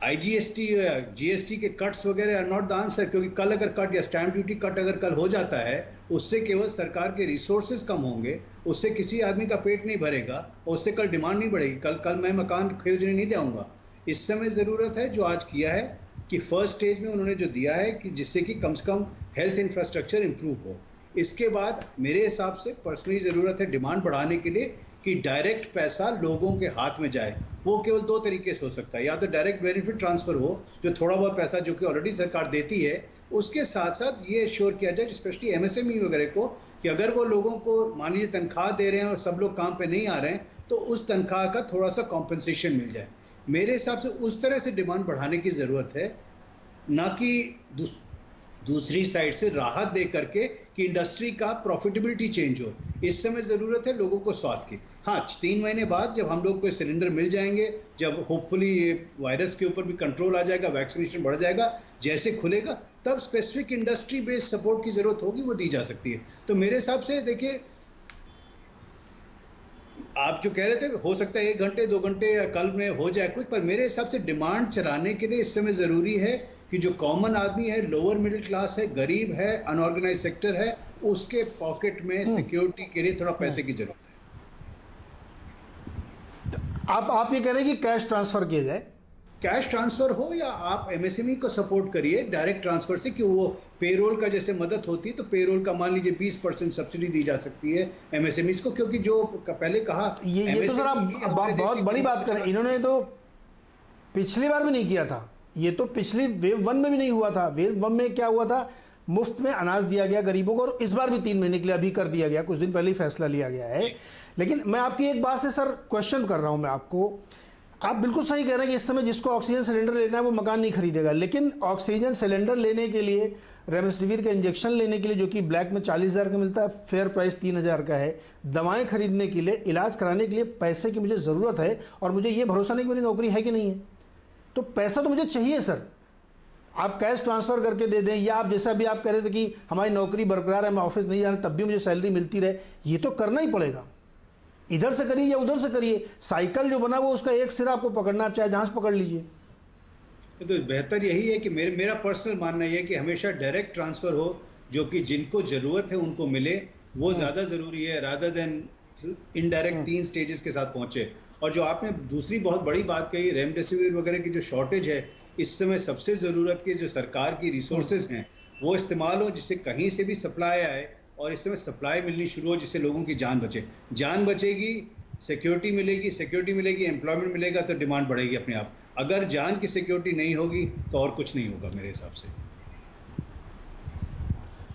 [SPEAKER 5] IGST या GST के कट्स वगैरह आर नॉट द आंसर, क्योंकि कल अगर कट या स्टैम्प ड्यूटी कट अगर कल हो जाता है, उससे केवल सरकार के रिसोर्सेज कम होंगे, उससे किसी आदमी का पेट नहीं भरेगा और उससे कल डिमांड नहीं बढ़ेगी। कल मैं मकान खरीदने नहीं जाऊँगा। इस समय ज़रूरत है जो आज किया है कि फर्स्ट स्टेज में उन्होंने जो दिया है कि जिससे कि कम से कम हेल्थ इंफ्रास्ट्रक्चर इम्प्रूव हो। इसके बाद मेरे हिसाब से पर्सनली ज़रूरत है डिमांड बढ़ाने के लिए कि डायरेक्ट पैसा लोगों के हाथ में जाए। वो केवल दो तरीके से हो सकता है, या तो डायरेक्ट बेनिफिट ट्रांसफ़र हो, जो थोड़ा बहुत पैसा जो कि ऑलरेडी सरकार देती है, उसके साथ साथ ये श्योर किया जाए स्पेशली MSME वगैरह को कि अगर वो लोगों को मान लीजिए तनख्वाह दे रहे हैं और सब लोग काम पे नहीं आ रहे हैं, तो उस तनख्वाह का थोड़ा सा कॉम्पनसेशन मिल जाए। मेरे हिसाब से उस तरह से डिमांड बढ़ाने की ज़रूरत है, ना कि दूसरी साइड से राहत दे करके कि इंडस्ट्री का प्रॉफिटेबिलिटी चेंज हो। इस समय ज़रूरत है लोगों को स्वास्थ्य की। हाँ, 3 महीने बाद जब हम लोग को सिलेंडर मिल जाएंगे, जब होपफुली ये वायरस के ऊपर भी कंट्रोल आ जाएगा, वैक्सीनेशन बढ़ जाएगा, जैसे खुलेगा तब स्पेसिफिक इंडस्ट्री बेस्ड सपोर्ट की ज़रूरत होगी, वो दी जा सकती है। तो मेरे हिसाब से देखिए, आप जो कह रहे थे हो सकता है 1 घंटे 2 घंटे या कल में हो जाए कुछ, पर मेरे हिसाब से डिमांड चलाने के लिए इस समय ज़रूरी है कि जो कॉमन आदमी है, लोअर मिडिल क्लास है, गरीब है, अनऑर्गेनाइज सेक्टर है, उसके पॉकेट में सिक्योरिटी के लिए थोड़ा पैसे की जरूरत है।
[SPEAKER 1] आप ये कह रहे हैं कि कैश ट्रांसफर किया जाए?
[SPEAKER 5] कैश ट्रांसफर हो या आप MSME को सपोर्ट करिए डायरेक्ट ट्रांसफर से, कि वो पेरोल का जैसे मदद होती है तो पेरोल का मान लीजिए 20% सब्सिडी दी जा सकती है MSMEs को, क्योंकि जो पहले कहा
[SPEAKER 1] ये तो सर आप बहुत बड़ी बात करें। इन्होंने तो पिछली बार भी नहीं किया था, ये तो पिछली वेव 1 में भी नहीं हुआ था। वेव 1 में क्या हुआ था, मुफ्त में अनाज दिया गया गरीबों को, और इस बार भी 3 महीने के लिए अभी कर दिया गया, कुछ दिन पहले ही फैसला लिया गया है। लेकिन मैं आपकी एक बात से सर क्वेश्चन कर रहा हूं मैं आपको। आप बिल्कुल सही कह रहे हैं कि इस समय जिसको ऑक्सीजन सिलेंडर लेना है वो मकान नहीं खरीदेगा, लेकिन ऑक्सीजन सिलेंडर लेने के लिए, रेमडेसिविर का इंजेक्शन लेने के लिए जो कि ब्लैक में 40,000 का मिलता है, फेयर प्राइस 3,000 का है, दवाएं खरीदने के लिए, इलाज कराने के लिए पैसे की मुझे ज़रूरत है, और मुझे ये भरोसा नहीं कि मेरी नौकरी है कि नहीं है, तो पैसा तो मुझे चाहिए सर। आप कैश ट्रांसफ़र करके दे दें, या आप जैसा भी आप कह रहे थे कि हमारी नौकरी बरकरार है, मैं ऑफिस नहीं जा रहा तब भी मुझे सैलरी मिलती रहे, ये तो करना ही पड़ेगा। इधर से करिए या उधर से करिए, साइकिल जो बना वो उसका एक सिरा आपको पकड़ना, आप चाहे जहां से पकड़ लीजिए।
[SPEAKER 5] तो बेहतर यही है कि मेरा पर्सनल मानना यह है कि हमेशा डायरेक्ट ट्रांसफ़र हो, जो कि जिनको ज़रूरत है उनको मिले, वो ज़्यादा ज़रूरी है रादर देन इनडायरेक्ट 3 स्टेजेस के साथ पहुँचे। और जो आपने दूसरी बहुत बड़ी बात कही, रेमडेसिविर वगैरह की जो शॉर्टेज है, इस समय सबसे ज़रूरत की जो सरकार की रिसोर्सेज हैं वो इस्तेमाल हो, जिससे कहीं से भी सप्लाई आए और इस समय सप्लाई मिलनी शुरू हो, जिससे लोगों की जान बचे। जान बचेगी, सिक्योरिटी मिलेगी, एम्प्लॉयमेंट मिलेगा, तो डिमांड बढ़ेगी अपने आप। अगर जान की सिक्योरिटी नहीं होगी तो और कुछ नहीं होगा मेरे हिसाब से।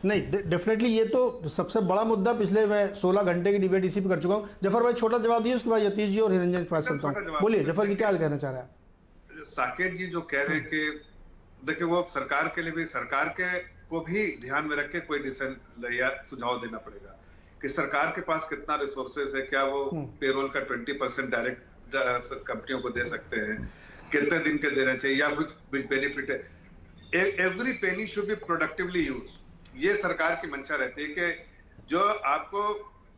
[SPEAKER 1] नहीं, डेफिनेटली ये तो सबसे बड़ा मुद्दा, पिछले मैं 16 घंटे की डिबेट इसी पे कर चुका हूँ। जफर भाई छोटा जवाब दिए, उसके बाद यतीश जी और हिरंजन के पास चलता हूँ। बोलिए जफर जी, क्या कहना चाह रहे हैं?
[SPEAKER 4] साकेत जी जो कह रहे हैं कि देखिए वो सरकार के लिए भी, सरकार के को भी ध्यान में रख के कोई डिसीजन या सुझाव देना पड़ेगा कि सरकार के पास कितना रिसोर्सेज है, क्या वो पेरोल का 20% डायरेक्ट कंपनियों को दे सकते हैं, कितने दिन के देना चाहिए, या कुछ बेनिफिट है। Every penny should be productively use. ये सरकार की मंशा रहती है कि जो आपको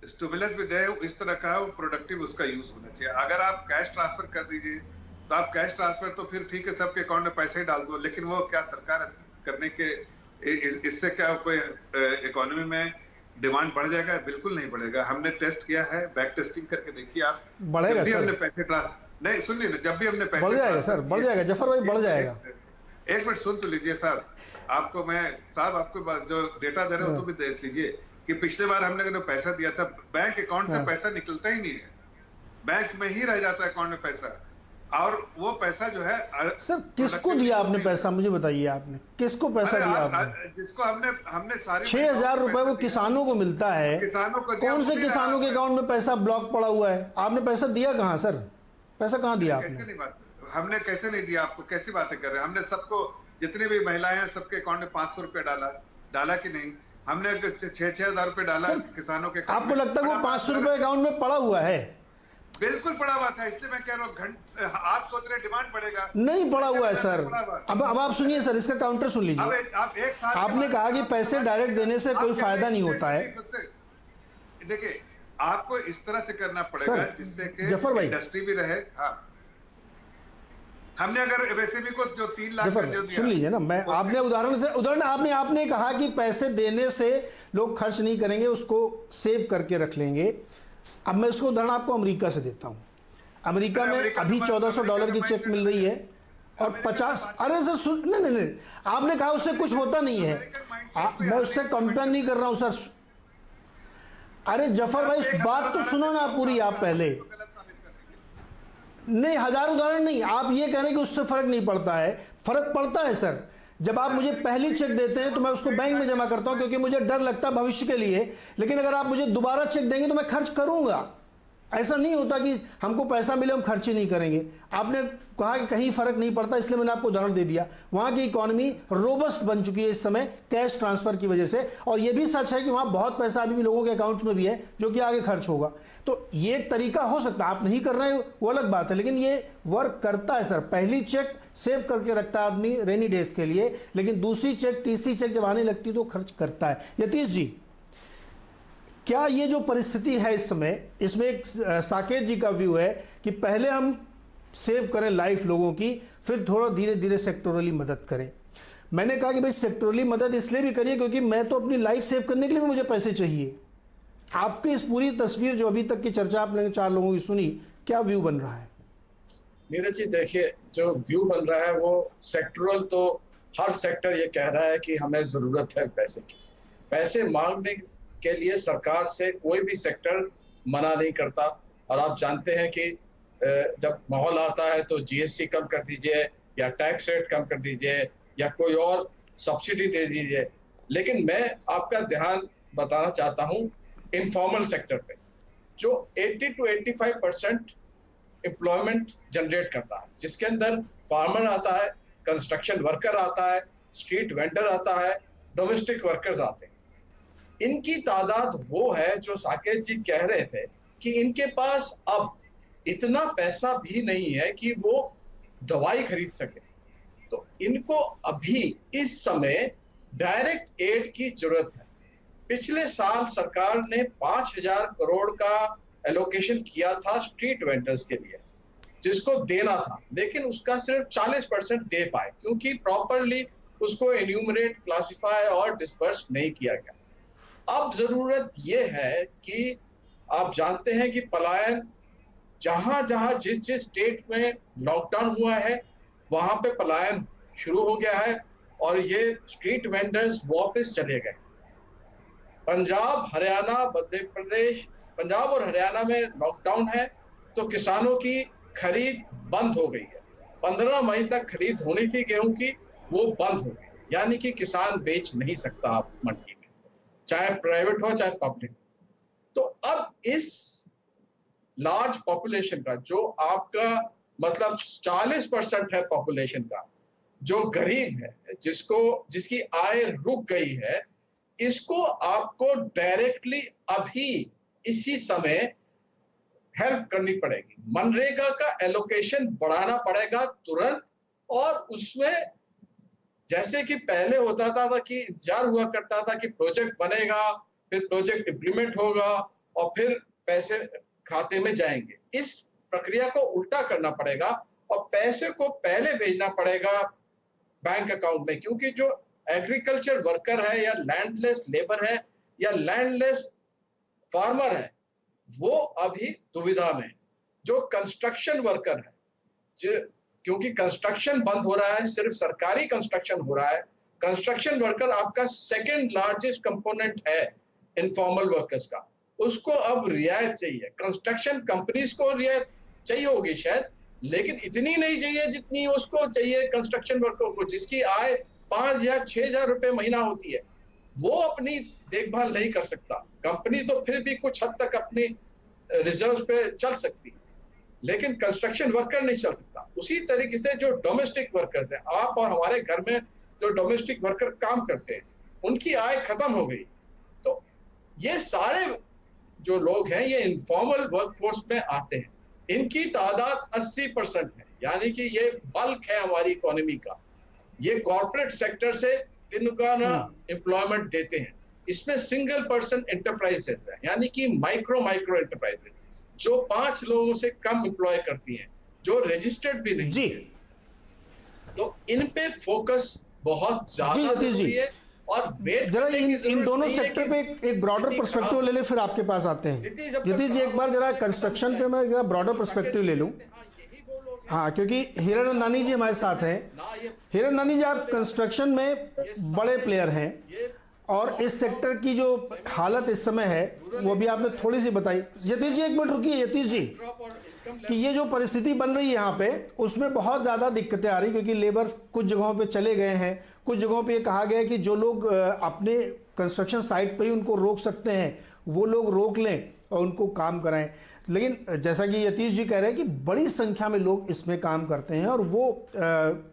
[SPEAKER 4] स्टिमुलस भी दे इस तरह का वो प्रोडक्टिव उसका यूज होना चाहिए। अगर आप कैश ट्रांसफर कर दीजिए तो आप कैश ट्रांसफर तो फिर ठीक है, सबके अकाउंट में पैसे ही डाल दो, लेकिन वो क्या सरकार करने के इससे क्या कोई इकोनॉमी में डिमांड बढ़ जाएगा? बिल्कुल नहीं बढ़ेगा। हमने टेस्ट किया है, बैक टेस्टिंग करके देखिए आप,
[SPEAKER 1] बढ़ेगा
[SPEAKER 4] जब भी
[SPEAKER 1] सर।
[SPEAKER 4] हमने पैसे नहीं सुनिए ना, जब भी हमने पैसे
[SPEAKER 1] बढ़ जाएगा सर, बढ़ जाएगा जफर भाई, बढ़ जाएगा।
[SPEAKER 4] एक मिनट सुन तो लीजिए साहब, आपको मैं आपको जो डेटा दे रहे हो तो भी देख लीजिए कि पिछले बार हमने जो पैसा दिया था, बैंक अकाउंट से पैसा निकलता ही नहीं है, बैंक में ही रह जाता है अकाउंट में पैसा। और वो पैसा जो है
[SPEAKER 1] सर किसको दिया आपने पैसा, मुझे बताइए, आपने किसको पैसा दिया? आपने
[SPEAKER 4] जिसको हमने सारे
[SPEAKER 1] 6,000 रुपए वो किसानों को मिलता है,
[SPEAKER 4] किसानों को दिया,
[SPEAKER 1] कौन से
[SPEAKER 4] वो भी
[SPEAKER 1] किसानों के
[SPEAKER 4] रहा।
[SPEAKER 1] अकाउंट में पैसा ब्लॉक पड़ा हुआ है? आपने पैसा दिया कहाँ सर? पैसा कहाँ दिया
[SPEAKER 4] कैसे
[SPEAKER 1] आपने?
[SPEAKER 4] नहीं बात, हमने कैसे नहीं दिया आपको? कैसी बातें कर रहे हैं? हमने सबको, जितनी भी महिलाएं हैं सबके अकाउंट में 500 रुपए डाला कि नहीं? हमने 6,000 रुपए डाला किसानों के।
[SPEAKER 1] आपको लगता है वो 500 रुपए अकाउंट में पड़ा हुआ है?
[SPEAKER 4] बिल्कुल पड़ा हुआ था, इसलिए मैं कह रहा हूँ आप सोच रहे डिमांड पड़ेगा,
[SPEAKER 1] नहीं पड़ा हुआ है सर। अब आप सुनिए सर, इसका काउंटर सुन लीजिए।
[SPEAKER 4] आप एक साल
[SPEAKER 1] आपने कहा कि पैसे डायरेक्ट देने से कोई फायदा नहीं होता है।
[SPEAKER 4] देखिए, आपको इस तरह से करना पड़ेगा जिससे कि
[SPEAKER 1] जफर भाई,
[SPEAKER 4] इंडस्ट्री भी रहे। हाँ, हमने अगर एमएसएमई को जो 3 लाख
[SPEAKER 1] जफर
[SPEAKER 4] दे दिया,
[SPEAKER 1] सुन लीजिए ना, मैं आपने उदाहरण आपने कहा कि पैसे देने से लोग खर्च नहीं करेंगे, उसको सेव करके रख लेंगे। अब मैं उसको उदाहरण आपको अमेरिका से देता हूं। अमेरिका में अभी $1,400 की चेक मिल रही है और 50, अरे सर नहीं, आपने कहा उससे कुछ होता नहीं है। मैं उससे कंपेयर नहीं कर रहा हूं सर। अरे जफर भाई, बात तो सुनो ना पूरी आप पहले। नहीं, 1000 उदाहरण नहीं, आप ये कह रहे हैं कि उससे फर्क नहीं पड़ता है। फर्क पड़ता है सर। जब आप मुझे पहली चेक देते हैं तो मैं उसको बैंक में जमा करता हूं क्योंकि मुझे डर लगता है भविष्य के लिए, लेकिन अगर आप मुझे दोबारा चेक देंगे तो मैं खर्च करूंगा। ऐसा नहीं होता कि हमको पैसा मिले हम खर्च ही नहीं करेंगे। आपने कहा कि कहीं फर्क नहीं पड़ता, इसलिए मैंने आपको उदाहरण दे दिया। वहां की इकोनॉमी रोबस्ट बन चुकी है इस समय कैश ट्रांसफर की वजह से, और यह भी सच है कि वहां बहुत पैसा अभी भी लोगों के अकाउंट्स में भी है जो कि आगे खर्च होगा। तो ये एक तरीका हो सकता है, आप नहीं कर रहे वो अलग बात है, लेकिन ये वर्क करता है सर। पहली चेक सेव करके रखता है आदमी रेनी डेज के लिए, लेकिन दूसरी चेक तीसरी चेक जब आने लगती तो खर्च करता है। यतीश जी, क्या ये जो परिस्थिति है इस समय, इसमें एक साकेत जी का व्यू है कि पहले हम सेव करें लाइफ लोगों की, फिर थोड़ा धीरे धीरे सेक्टोरली मदद करें। मैंने कहा कि भाई सेक्टोरली मदद इसलिए भी करिए क्योंकि मैं तो अपनी लाइफ सेव करने के लिए भी मुझे पैसे चाहिए। आपकी इस पूरी तस्वीर जो अभी तक की चर्चा आपने 4 लोगों की सुनी, क्या व्यू बन रहा है?
[SPEAKER 6] नीरज जी देखिए, जो व्यू बन रहा है वो सेक्टरल, तो हर सेक्टर ये कह रहा है कि हमें जरूरत है पैसे की। पैसे मांगने के लिए सरकार से कोई भी सेक्टर मना नहीं करता, और आप जानते हैं कि जब माहौल आता है तो जीएसटी कम कर दीजिए या टैक्स रेट कम कर दीजिए या कोई और सब्सिडी दे दीजिए। लेकिन मैं आपका ध्यान बताना चाहता हूं इनफॉर्मल सेक्टर पे, जो 80 to 85% एम्प्लॉयमेंट जनरेट करता है, जिसके अंदर फार्मर आता है, कंस्ट्रक्शन वर्कर आता है, स्ट्रीट वेंडर आता है, डोमेस्टिक वर्कर्स आते हैं। इनकी तादाद वो है जो साकेत जी कह रहे थे कि इनके पास अब इतना पैसा भी नहीं है कि वो दवाई खरीद सके। तो इनको अभी इस समय डायरेक्ट एड की जरूरत है। पिछले साल सरकार ने 5,000 करोड़ का एलोकेशन किया था स्ट्रीट वेंडर्स के लिए, जिसको देना था, लेकिन उसका सिर्फ 40% दे पाए क्योंकि प्रॉपरली उसको एन्यूमरेट, क्लासिफाई और डिस्पर्स नहीं किया गया। अब जरूरत यह है कि आप जानते हैं कि पलायन जहां जहां जिस जिस स्टेट में लॉकडाउन हुआ है वहां पे पलायन शुरू हो गया है और ये स्ट्रीट वेंडर्स वापस चले गए। पंजाब, हरियाणा, मध्य प्रदेश, पंजाब और हरियाणा में लॉकडाउन है तो किसानों की खरीद बंद हो गई है। 15 मई तक खरीद होनी थी गेहूं की, वो बंद हो गई, यानी कि किसान बेच नहीं सकता आप मंडी में, चाहे प्राइवेट हो चाहे पब्लिक। तो अब इस लार्ज पॉपुलेशन का, जो आपका मतलब 40% है पॉपुलेशन का, जो गरीब है, जिसकी आय रुक गई है, इसको आपको डायरेक्टली अभी इसी समय हेल्प करनी पड़ेगी। मनरेगा का एलोकेशन बढ़ाना पड़ेगा तुरंत, और उसमें जैसे कि पहले होता था कि इंतजार हुआ करता था कि प्रोजेक्ट बनेगा, फिर प्रोजेक्ट इंप्लीमेंट होगा और फिर पैसे खाते में जाएंगे। इस प्रक्रिया को उल्टा करना पड़ेगा और पैसे को पहले भेजना पड़ेगा बैंक अकाउंट में, क्योंकि जो एग्रीकल्चर वर्कर है या लैंडलेस लेबर है या लैंडलेस फार्मर है, वो अभी दुविधा में। जो कंस्ट्रक्शन वर्कर है, क्योंकि कंस्ट्रक्शन बंद हो रहा है, सिर्फ सरकारी कंस्ट्रक्शन हो रहा है, कंस्ट्रक्शन वर्कर आपका सेकंड लार्जेस्ट कंपोनेंट है इनफॉर्मल वर्कर्स का, उसको अब रियायत चाहिए। कंस्ट्रक्शन कंपनीज को रियायत चाहिए होगी शायद, लेकिन इतनी नहीं चाहिए जितनी उसको चाहिए कंस्ट्रक्शन वर्कर को, जिसकी आय 5,000 6,000 रुपए महीना होती है। वो अपनी देखभाल नहीं कर सकता। कंपनी तो फिर भी कुछ हद तक अपनी रिजर्व पे चल सकती, लेकिन कंस्ट्रक्शन वर्कर नहीं चल सकता। उसी तरीके से जो डोमेस्टिक वर्कर्स हैं, आप और हमारे घर में जो डोमेस्टिक वर्कर काम करते हैं, उनकी आय खत्म हो गई। तो ये सारे जो लोग हैं ये इनफॉर्मल वर्कफोर्स में आते हैं। इनकी तादाद 80% है, यानी कि ये बल्क है हमारी इकोनॉमी का। ये कॉर्पोरेट सेक्टर से तिगुना एम्प्लॉयमेंट देते हैं। इसमें सिंगल पर्सन एंटरप्राइज है, यानी कि माइक्रो एंटरप्राइज है, जो 5 लोगों से कम एम्प्लॉय करती हैं, जो रजिस्टर्ड भी नहीं
[SPEAKER 1] जी।
[SPEAKER 6] है। तो इन पे फोकस बहुत ज्यादा जरूरी है। और
[SPEAKER 1] जरा इन दोनों सेक्टर पे एक ब्रॉडर पर्सपेक्टिव ले ले, फिर आपके पास आते हैं। यतीश जी, एक बार जरा कंस्ट्रक्शन पे मैं जरा ब्रॉडर पर्सपेक्टिव ले लूं। हाँ, क्योंकि हीरानंदानी जी हमारे साथ हैं। हीरानंदानी जी, आप कंस्ट्रक्शन में बड़े प्लेयर हैं और इस सेक्टर की जो हालत इस समय है वो भी आपने थोड़ी सी बताई। यतीश जी, 1 मिनट रुकिए। यतीश जी, कि ये जो परिस्थिति बन रही है यहाँ पे, उसमें बहुत ज़्यादा दिक्कतें आ रही, क्योंकि लेबर्स कुछ जगहों पे चले गए हैं, कुछ जगहों पे ये कहा गया है कि जो लोग अपने कंस्ट्रक्शन साइट पे ही उनको रोक सकते हैं वो लोग रोक लें और उनको काम कराएं। लेकिन जैसा कि यतीश जी कह रहे हैं कि बड़ी संख्या में लोग इसमें काम करते हैं और वो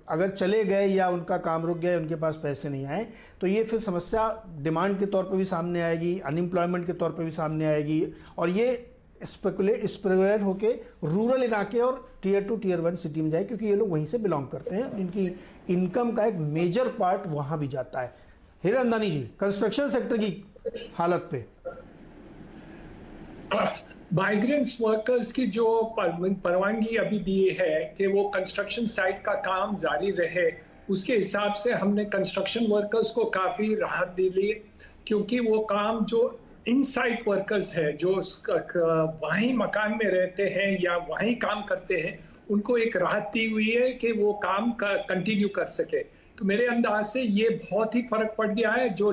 [SPEAKER 1] अगर चले गए या उनका काम रुक गया, उनके पास पैसे नहीं आए, तो ये फिर समस्या डिमांड के तौर पे भी सामने आएगी, अनएम्प्लॉयमेंट के तौर पे भी सामने आएगी, और ये स्प्रेड होके रूरल इलाके और टियर 2 टियर 1 सिटी में जाए, क्योंकि ये लोग वहीं से बिलोंग करते हैं। इनकी इनकम का एक मेजर पार्ट वहाँ भी जाता है। हीरानंदानी जी, कंस्ट्रक्शन सेक्टर की हालत पे।
[SPEAKER 2] माइग्रेंट्स वर्कर्स की जो परवानगी अभी दी है कि वो कंस्ट्रक्शन साइट का काम जारी रहे, उसके हिसाब से हमने कंस्ट्रक्शन वर्कर्स को काफ़ी राहत दी ली, क्योंकि वो काम जो इन साइट वर्कर्स है, जो वहीं मकान में रहते हैं या वहीं काम करते हैं, उनको एक राहत दी हुई है कि वो काम कंटिन्यू कर सके। तो मेरे अंदाज से ये बहुत ही फर्क पड़ गया है। जो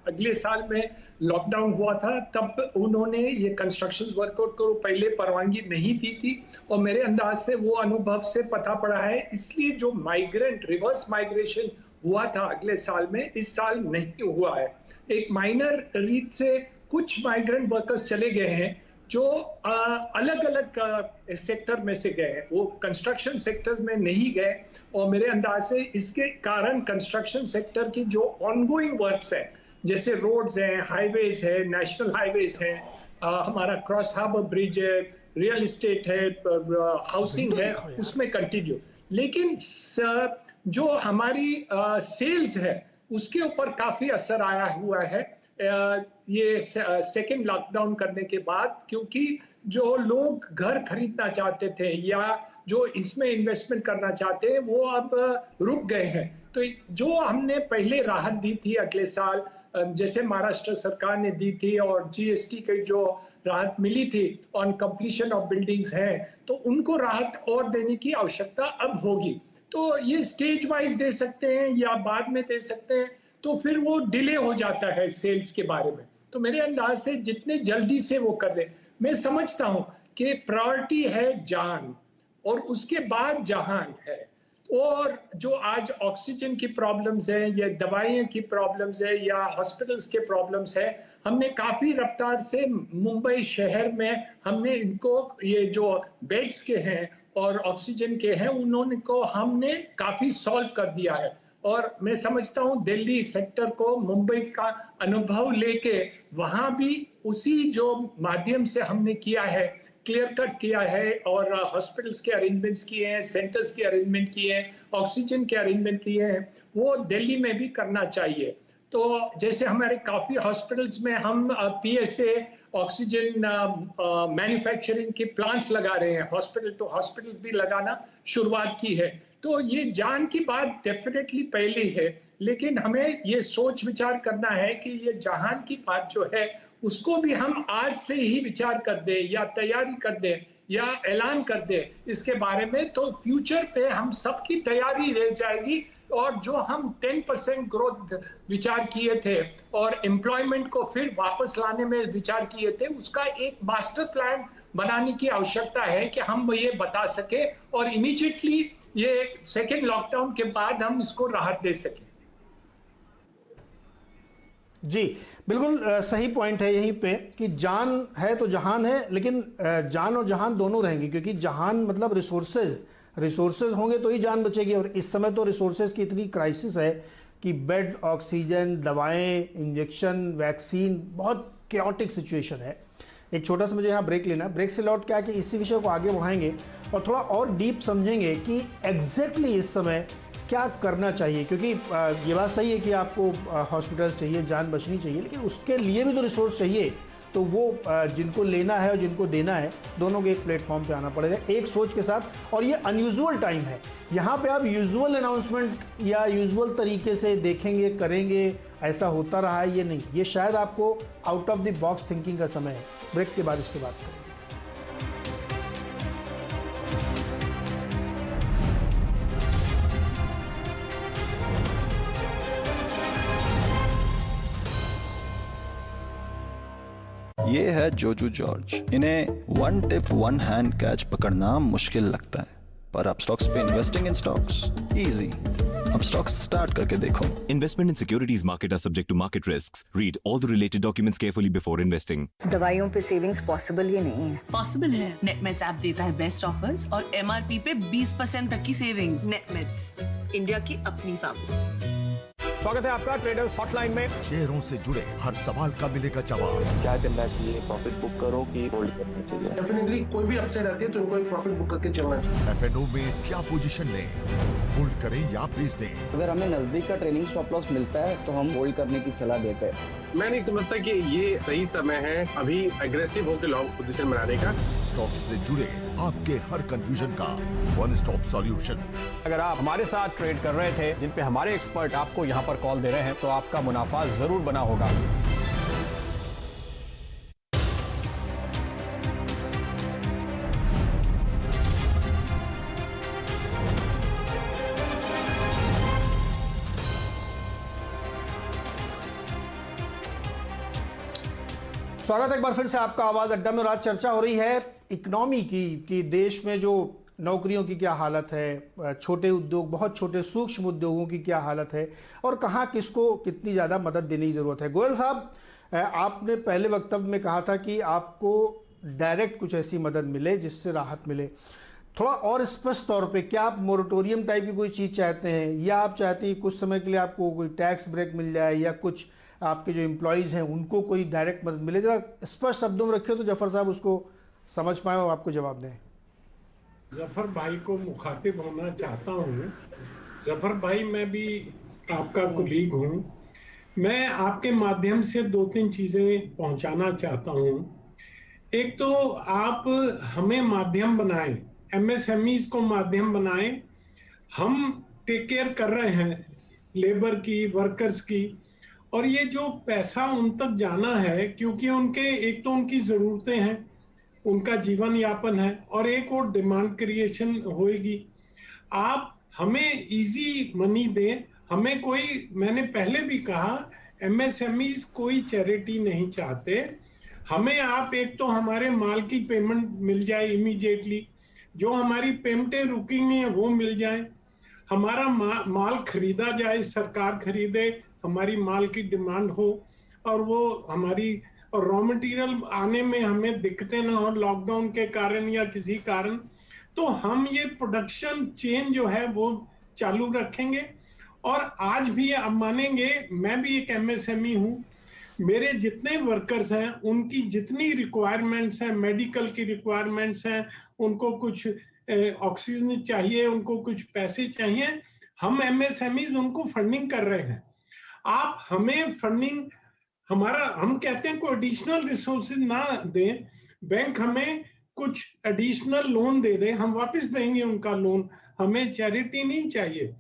[SPEAKER 2] अगले साल में लॉकडाउन हुआ था, तब उन्होंने ये कंस्ट्रक्शन वर्कर को पहले परवानगी नहीं दी थी, और मेरे अंदाज से वो अनुभव से पता पड़ा है। इसलिए जो माइग्रेंट रिवर्स माइग्रेशन हुआ था अगले साल में, इस साल नहीं हुआ है। एक माइनर रीत से कुछ माइग्रेंट वर्कर्स चले गए हैं जो अलग अलग सेक्टर में से गए हैं, वो कंस्ट्रक्शन सेक्टर में नहीं गए, और मेरे अंदाज से इसके कारण कंस्ट्रक्शन सेक्टर की जो ऑनगोइंग वर्क्स है, जैसे रोड्स हैं, हाईवेज है, नेशनल हाईवेज है, हमारा क्रॉस हार्बर ब्रिज है, रियल इस्टेट है, हाउसिंग है, उसमें कंटिन्यू। लेकिन जो हमारी सेल्स है उसके ऊपर काफी असर आया हुआ है ये सेकेंड लॉकडाउन करने के बाद, क्योंकि जो लोग घर खरीदना चाहते थे या जो इसमें इन्वेस्टमेंट करना चाहते हैं वो अब रुक गए हैं। तो जो हमने पहले राहत दी थी अगले साल, जैसे महाराष्ट्र सरकार ने दी थी, और जीएसटी की जो राहत मिली थी ऑन कंप्लीशन ऑफ बिल्डिंग्स हैं, तो उनको राहत और देने की आवश्यकता अब होगी। तो ये स्टेज वाइज दे सकते हैं या बाद में दे सकते हैं, तो फिर वो डिले हो जाता है सेल्स के बारे में। तो मेरे अंदाज से जितने जल्दी से वो कर दें, मैं समझता हूं कि प्रायोरिटी है जान और उसके बाद जहान है। और जो आज ऑक्सीजन की प्रॉब्लम्स है या दवाइयों की प्रॉब्लम्स है या हॉस्पिटल्स के प्रॉब्लम्स है, हमने काफ़ी रफ्तार से मुंबई शहर में हमने इनको, ये जो बेड्स के हैं और ऑक्सीजन के हैं, उन्होंने को हमने काफ़ी सॉल्व कर दिया है। और मैं समझता हूँ दिल्ली सेक्टर को मुंबई का अनुभव लेके वहाँ भी उसी जो माध्यम से हमने किया है, क्लियर कट किया है, और हॉस्पिटल्स के अरेंजमेंट्स किए हैं, सेंटर्स के अरेंजमेंट किए हैं, ऑक्सीजन के अरेंजमेंट किए हैं, वो दिल्ली में भी करना चाहिए। तो जैसे हमारे काफ़ी हॉस्पिटल्स में हम PSA ऑक्सीजन मैन्युफैक्चरिंग के प्लांट्स लगा रहे हैं, हॉस्पिटल टू हॉस्पिटल भी लगाना शुरुआत की है। तो ये जान की बात डेफिनेटली पहले है, लेकिन हमें ये सोच विचार करना है कि ये जहान की बात जो है उसको भी हम आज से ही विचार कर दें या तैयारी कर दें या ऐलान कर दें इसके बारे में, तो फ्यूचर पे हम सबकी तैयारी रह जाएगी। और जो हम 10% ग्रोथ विचार किए थे और एम्प्लॉयमेंट को फिर वापस लाने में विचार किए थे, उसका एक मास्टर प्लान बनाने की आवश्यकता है कि हम ये बता सके और इमीडिएटली ये सेकेंड लॉकडाउन के बाद हम इसको राहत दे सकें।
[SPEAKER 1] जी बिल्कुल सही पॉइंट है यहीं पे कि जान है तो जहान है, लेकिन जान और जहान दोनों रहेंगे, क्योंकि जहान मतलब रिसोर्सेज होंगे तो ही जान बचेगी। और इस समय तो रिसोर्सेज की इतनी क्राइसिस है कि बेड, ऑक्सीजन, दवाएं, इंजेक्शन, वैक्सीन, बहुत केओटिक सिचुएशन है। एक छोटा सा मुझे यहाँ ब्रेक लेना है, ब्रेक से लौट के आके इसी विषय को आगे बढ़ाएंगे और थोड़ा और डीप समझेंगे कि एग्जैक्टली इस समय क्या करना चाहिए। क्योंकि ये बात सही है कि आपको हॉस्पिटल चाहिए, जान बचनी चाहिए, लेकिन उसके लिए भी तो रिसोर्स चाहिए। तो वो जिनको लेना है और जिनको देना है, दोनों के एक प्लेटफॉर्म पे आना पड़ेगा एक सोच के साथ। और ये अनयूजुअल टाइम है, यहाँ पे आप यूजुअल अनाउंसमेंट या यूजुअल तरीके से देखेंगे, करेंगे, ऐसा होता रहा है, ये नहीं। ये शायद आपको out of the box thinking का समय है। ब्रेक के बाद इसकी बात करेंगे।
[SPEAKER 7] ये है जोजू जॉर्ज। इन्हें one tip one hand catch पकड़ना मुश्किल लगता है, पर अब स्टॉक्स पे इन्वेस्टिंग इन स्टॉक्स इजी। अब स्टॉक्स स्टार्ट करके देखो।
[SPEAKER 8] Investment in securities market are subject to market risks. Read all the related documents carefully before investing.
[SPEAKER 9] दवाइयों पे सेविंग्स पॉसिबल ही नहीं है।
[SPEAKER 10] पॉसिबल है। नेटमेट्स ऐप देता है बेस्ट ऑफर्स और MRP पे 20% तक की सेविंग्स। नेटमेट्स, इंडिया की अपनी फार्मेसी।
[SPEAKER 11] स्वागत है आपका ट्रेडर्स हॉटलाइन में।
[SPEAKER 12] शेयरों से जुड़े हर सवाल का मिलेगा जवाब।
[SPEAKER 13] क्या करना चाहिए, प्रॉफिट बुक करो कि होल्ड करना चाहिए?
[SPEAKER 14] डेफिनेटली कोई भी अपसाइड आती है तो इनको एक प्रॉफिट बुक करके चलना चाहिए।
[SPEAKER 12] एफएनओ में क्या पोजीशन लें, होल्ड करें या बेच दें?
[SPEAKER 13] अगर हमें नजदीक का ट्रेनिंग स्टॉप लॉस मिलता है तो हम होल्ड करने की सलाह देते हैं।
[SPEAKER 11] मैं नहीं समझता कि ये सही समय है अभी एग्रेसिव होकर लॉन्ग पोजीशन बनाने का।
[SPEAKER 12] स्टॉक्स से जुड़े आपके हर कंफ्यूजन का वन स्टॉप सॉल्यूशन।
[SPEAKER 11] अगर आप हमारे साथ ट्रेड कर रहे थे, जिन पे हमारे एक्सपर्ट आपको यहाँ पर कॉल दे रहे हैं, तो आपका मुनाफा जरूर बना होगा।
[SPEAKER 1] स्वागत है एक बार फिर से आपका आवाज अड्डा में। और आज चर्चा हो रही है इकोनॉमी की कि देश में जो नौकरियों की क्या हालत है, छोटे उद्योग, बहुत छोटे सूक्ष्म उद्योगों की क्या हालत है और कहाँ किसको कितनी ज़्यादा मदद देने की ज़रूरत है। गोयल साहब, आपने पहले वक्तव्य में कहा था कि आपको डायरेक्ट कुछ ऐसी मदद मिले जिससे राहत मिले। थोड़ा और स्पष्ट तौर पे क्या आप मोरेटोरियम टाइप की कोई चीज़ चाहते हैं, या आप चाहते हैं कुछ समय के लिए आपको कोई टैक्स ब्रेक मिल जाए, या कुछ आपके जो एम्प्लॉयज़ हैं उनको कोई डायरेक्ट मदद मिले? जरा स्पष्ट शब्दों में रखिए तो जफर साहब उसको समझ पाए और आपको जवाब दें।
[SPEAKER 3] जफर भाई को मुखातिब होना चाहता हूँ। जफर भाई, मैं भी आपका कुलीग हूँ। मैं आपके माध्यम से दो तीन चीज़ें पहुँचाना चाहता हूँ। एक तो आप हमें माध्यम बनाएं, MSMEs को माध्यम बनाएं। हम टेक केयर कर रहे हैं लेबर की, वर्कर्स की, और ये जो पैसा उन तक जाना है, क्योंकि उनके एक तो उनकी ज़रूरतें हैं, उनका जीवन यापन है, और एक और डिमांड क्रिएशन होएगी। आप हमें इजी मनी दें। हमें कोई, मैंने पहले भी कहा, MSMEs कोई चैरिटी नहीं चाहते। हमें आप एक तो हमारे माल की पेमेंट मिल जाए इमीडिएटली, जो हमारी पेमेंटें रुकी हुई हैं वो मिल जाए, हमारा माल खरीदा जाए, सरकार खरीदे, हमारी माल की डिमांड हो, और वो हमारी और रॉ मटेरियल आने में हमें दिक्कतें ना हो लॉकडाउन के कारण या किसी कारण, तो हम ये प्रोडक्शन चेन जो है वो चालू रखेंगे। और आज भी आप मानेंगे, मैं भी एक MSME हूँ। मेरे जितने वर्कर्स हैं उनकी जितनी रिक्वायरमेंट्स हैं, मेडिकल की रिक्वायरमेंट्स हैं, उनको कुछ ऑक्सीजन चाहिए, उनको कुछ पैसे चाहिए, हम MSMEs उनको फंडिंग कर रहे हैं। आप हमें फंडिंग, हम कहते हैं कोई एडिशनल रिसोर्सेज ना दें, बैंक हमें कुछ एडिशनल लोन दे दे, हम वापस देंगे उनका लोन। हमें चैरिटी नहीं चाहिए।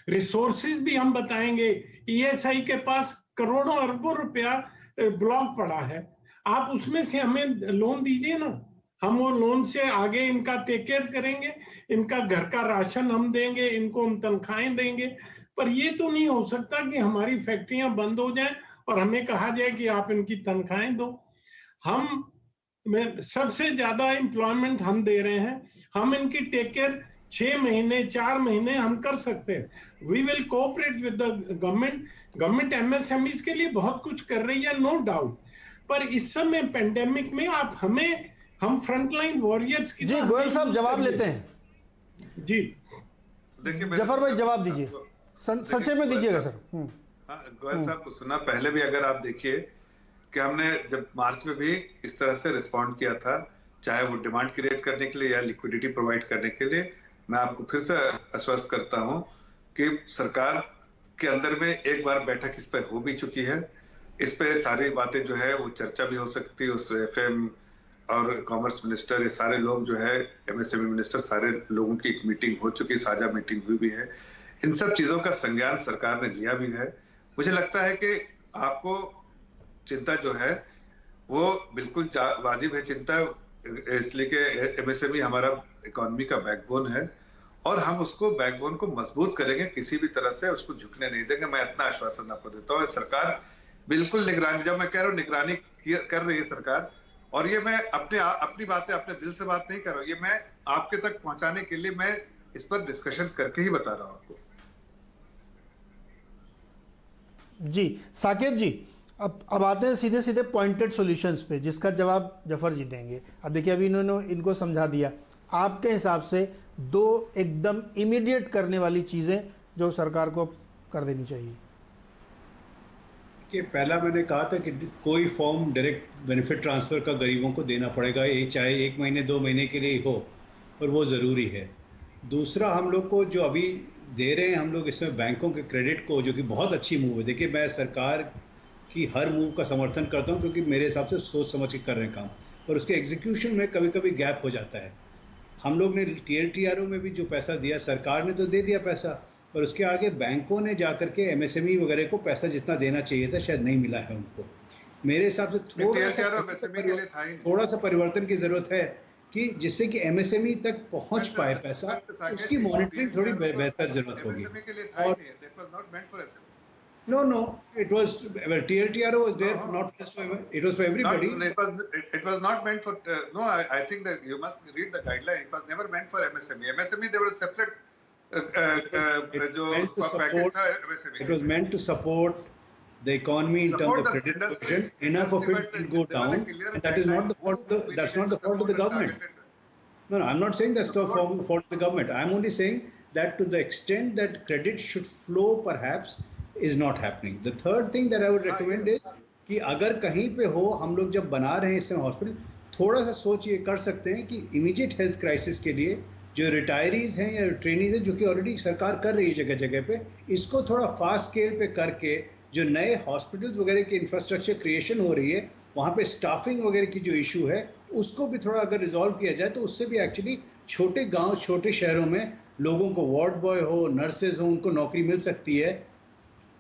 [SPEAKER 3] रिसोर्सेज भी हम बताएंगे। ESI के पास करोड़ों अरबों रुपया ब्लॉक पड़ा है, आप उसमें से हमें लोन दीजिए ना। हम वो लोन से आगे इनका टेक केयर करेंगे, इनका घर का राशन हम देंगे, इनको हम तनख्वाहें देंगे। पर ये तो नहीं हो सकता कि हमारी फैक्ट्रियां बंद हो जाएं और हमें कहा जाए कि आप इनकी तनख्वाहें दो। हम में सबसे ज्यादा एम्प्लॉयमेंट हम दे रहे हैं। हम इनकी टेक केयर 6 महीने 4 महीने हम कर सकते हैं। We will cooperate with the government. Government MSMEs के लिए बहुत कुछ कर रही है, नो डाउट, पर इस समय पेंडेमिक में आप हम फ्रंटलाइन वॉरियर्स की
[SPEAKER 1] जी गोयल साहब जवाब लेते हैं।
[SPEAKER 3] जी
[SPEAKER 4] देखिए
[SPEAKER 1] जफर भाई जवाब दीजिए, संक्षेप में दीजिएगा सर।
[SPEAKER 4] हाँ, गोयल साहब को सुना। पहले भी अगर आप देखिए कि हमने जब मार्च में भी इस तरह से रिस्पॉन्ड किया था, चाहे वो डिमांड क्रिएट करने के लिए या लिक्विडिटी प्रोवाइड करने के लिए, मैं आपको फिर से आश्वस्त करता हूं कि सरकार के अंदर में एक बार बैठक इस पर हो भी चुकी है। इस पे सारी बातें जो है वो चर्चा भी हो सकती है। उस एफएम और कॉमर्स मिनिस्टर, ये सारे लोग जो है, एमएसएमई मिनिस्टर, सारे लोगों की एक मीटिंग हो चुकी, साझा मीटिंग हुई भी है। इन सब चीजों का संज्ञान सरकार ने लिया भी है। मुझे लगता है कि आपको चिंता जो है वो बिल्कुल वाजिब है चिंता, इसलिए कि एमएसएमई हमारा इकोनॉमी का बैकबोन है और हम उसको बैकबोन को मजबूत करेंगे, किसी भी तरह से उसको झुकने नहीं देंगे। मैं इतना आश्वासन आपको देता हूँ। सरकार बिल्कुल निगरानी, जब मैं कह रहा हूँ निगरानी कर रही है सरकार, और ये मैं अपनी बातें अपने दिल से बात नहीं कर रहा हूँ, ये मैं आपके तक पहुंचाने के लिए मैं इस पर डिस्कशन करके ही बता रहा हूँ आपको।
[SPEAKER 1] जी साकेत जी, अब आते हैं सीधे सीधे पॉइंटेड सॉल्यूशंस पे, जिसका जवाब जफर जी देंगे। अब देखिए अभी इन्होंने इनको समझा दिया, आपके हिसाब से दो एकदम इमीडिएट करने वाली चीज़ें जो सरकार को कर देनी चाहिए।
[SPEAKER 5] कि पहला मैंने कहा था कि कोई फॉर्म डायरेक्ट बेनिफिट ट्रांसफ़र का गरीबों को देना पड़ेगा, ये चाहे 1 महीने 2 महीने के लिए हो, और वो ज़रूरी है। दूसरा, हम लोग को जो अभी दे रहे हैं हम लोग इसमें बैंकों के क्रेडिट को, जो कि बहुत अच्छी मूव है। देखिए मैं सरकार की हर मूव का समर्थन करता हूँ, क्योंकि मेरे हिसाब से सोच समझ के कर रहे हैं काम, पर उसके एग्जीक्यूशन में कभी कभी गैप हो जाता है। हम लोग ने TLTRO में भी जो पैसा दिया, सरकार ने तो दे दिया पैसा, पर उसके आगे बैंकों ने जाकर के MSME वगैरह को पैसा जितना देना चाहिए था शायद नहीं मिला है उनको। मेरे हिसाब से थोड़ा सा परिवर्तन की ज़रूरत है कि जिससे कि MSME तक पहुंच पाए पैसा, उसकी मॉनिटरिंग थोड़ी बेहतर ज़रूरत होगी। और No, it was, well, TLTRO was there not just for, it was for everybody.
[SPEAKER 4] It was not meant for, no, I think that you must read the guideline. It was never meant for MSME. MSME, they were separate.
[SPEAKER 5] It was meant to support the economy in terms of credit provision. Enough of it will go down, and that is not the fault. That's not the fault of the government. No, I'm not saying that's the fault of the government. I'm only saying that to the extent that credit should flow, perhaps, is not happening. The third thing that I would recommend is कि अगर कहीं पे हो, हम लोग जब बना रहे हैं इस समय हॉस्पिटल, थोड़ा सा सोच ये कर सकते हैं कि इमीडिएट हेल्थ क्राइसिस के लिए जो रिटायरीज हैं या ट्रेनीज हैं, जो कि ऑलरेडी सरकार कर रही है जगह जगह पे, इसको थोड़ा फास्ट स्केल पे करके जो नए हॉस्पिटल्स वगैरह की इंफ्रास्ट्रक्चर क्रिएशन हो रही है, वहाँ पे स्टाफिंग वगैरह की जो इशू है उसको भी थोड़ा अगर रिजॉल्व किया जाए, तो उससे भी एक्चुअली छोटे गाँव छोटे शहरों में लोगों को वार्ड बॉय हो, नर्सेज हो, उनको नौकरी मिल सकती है,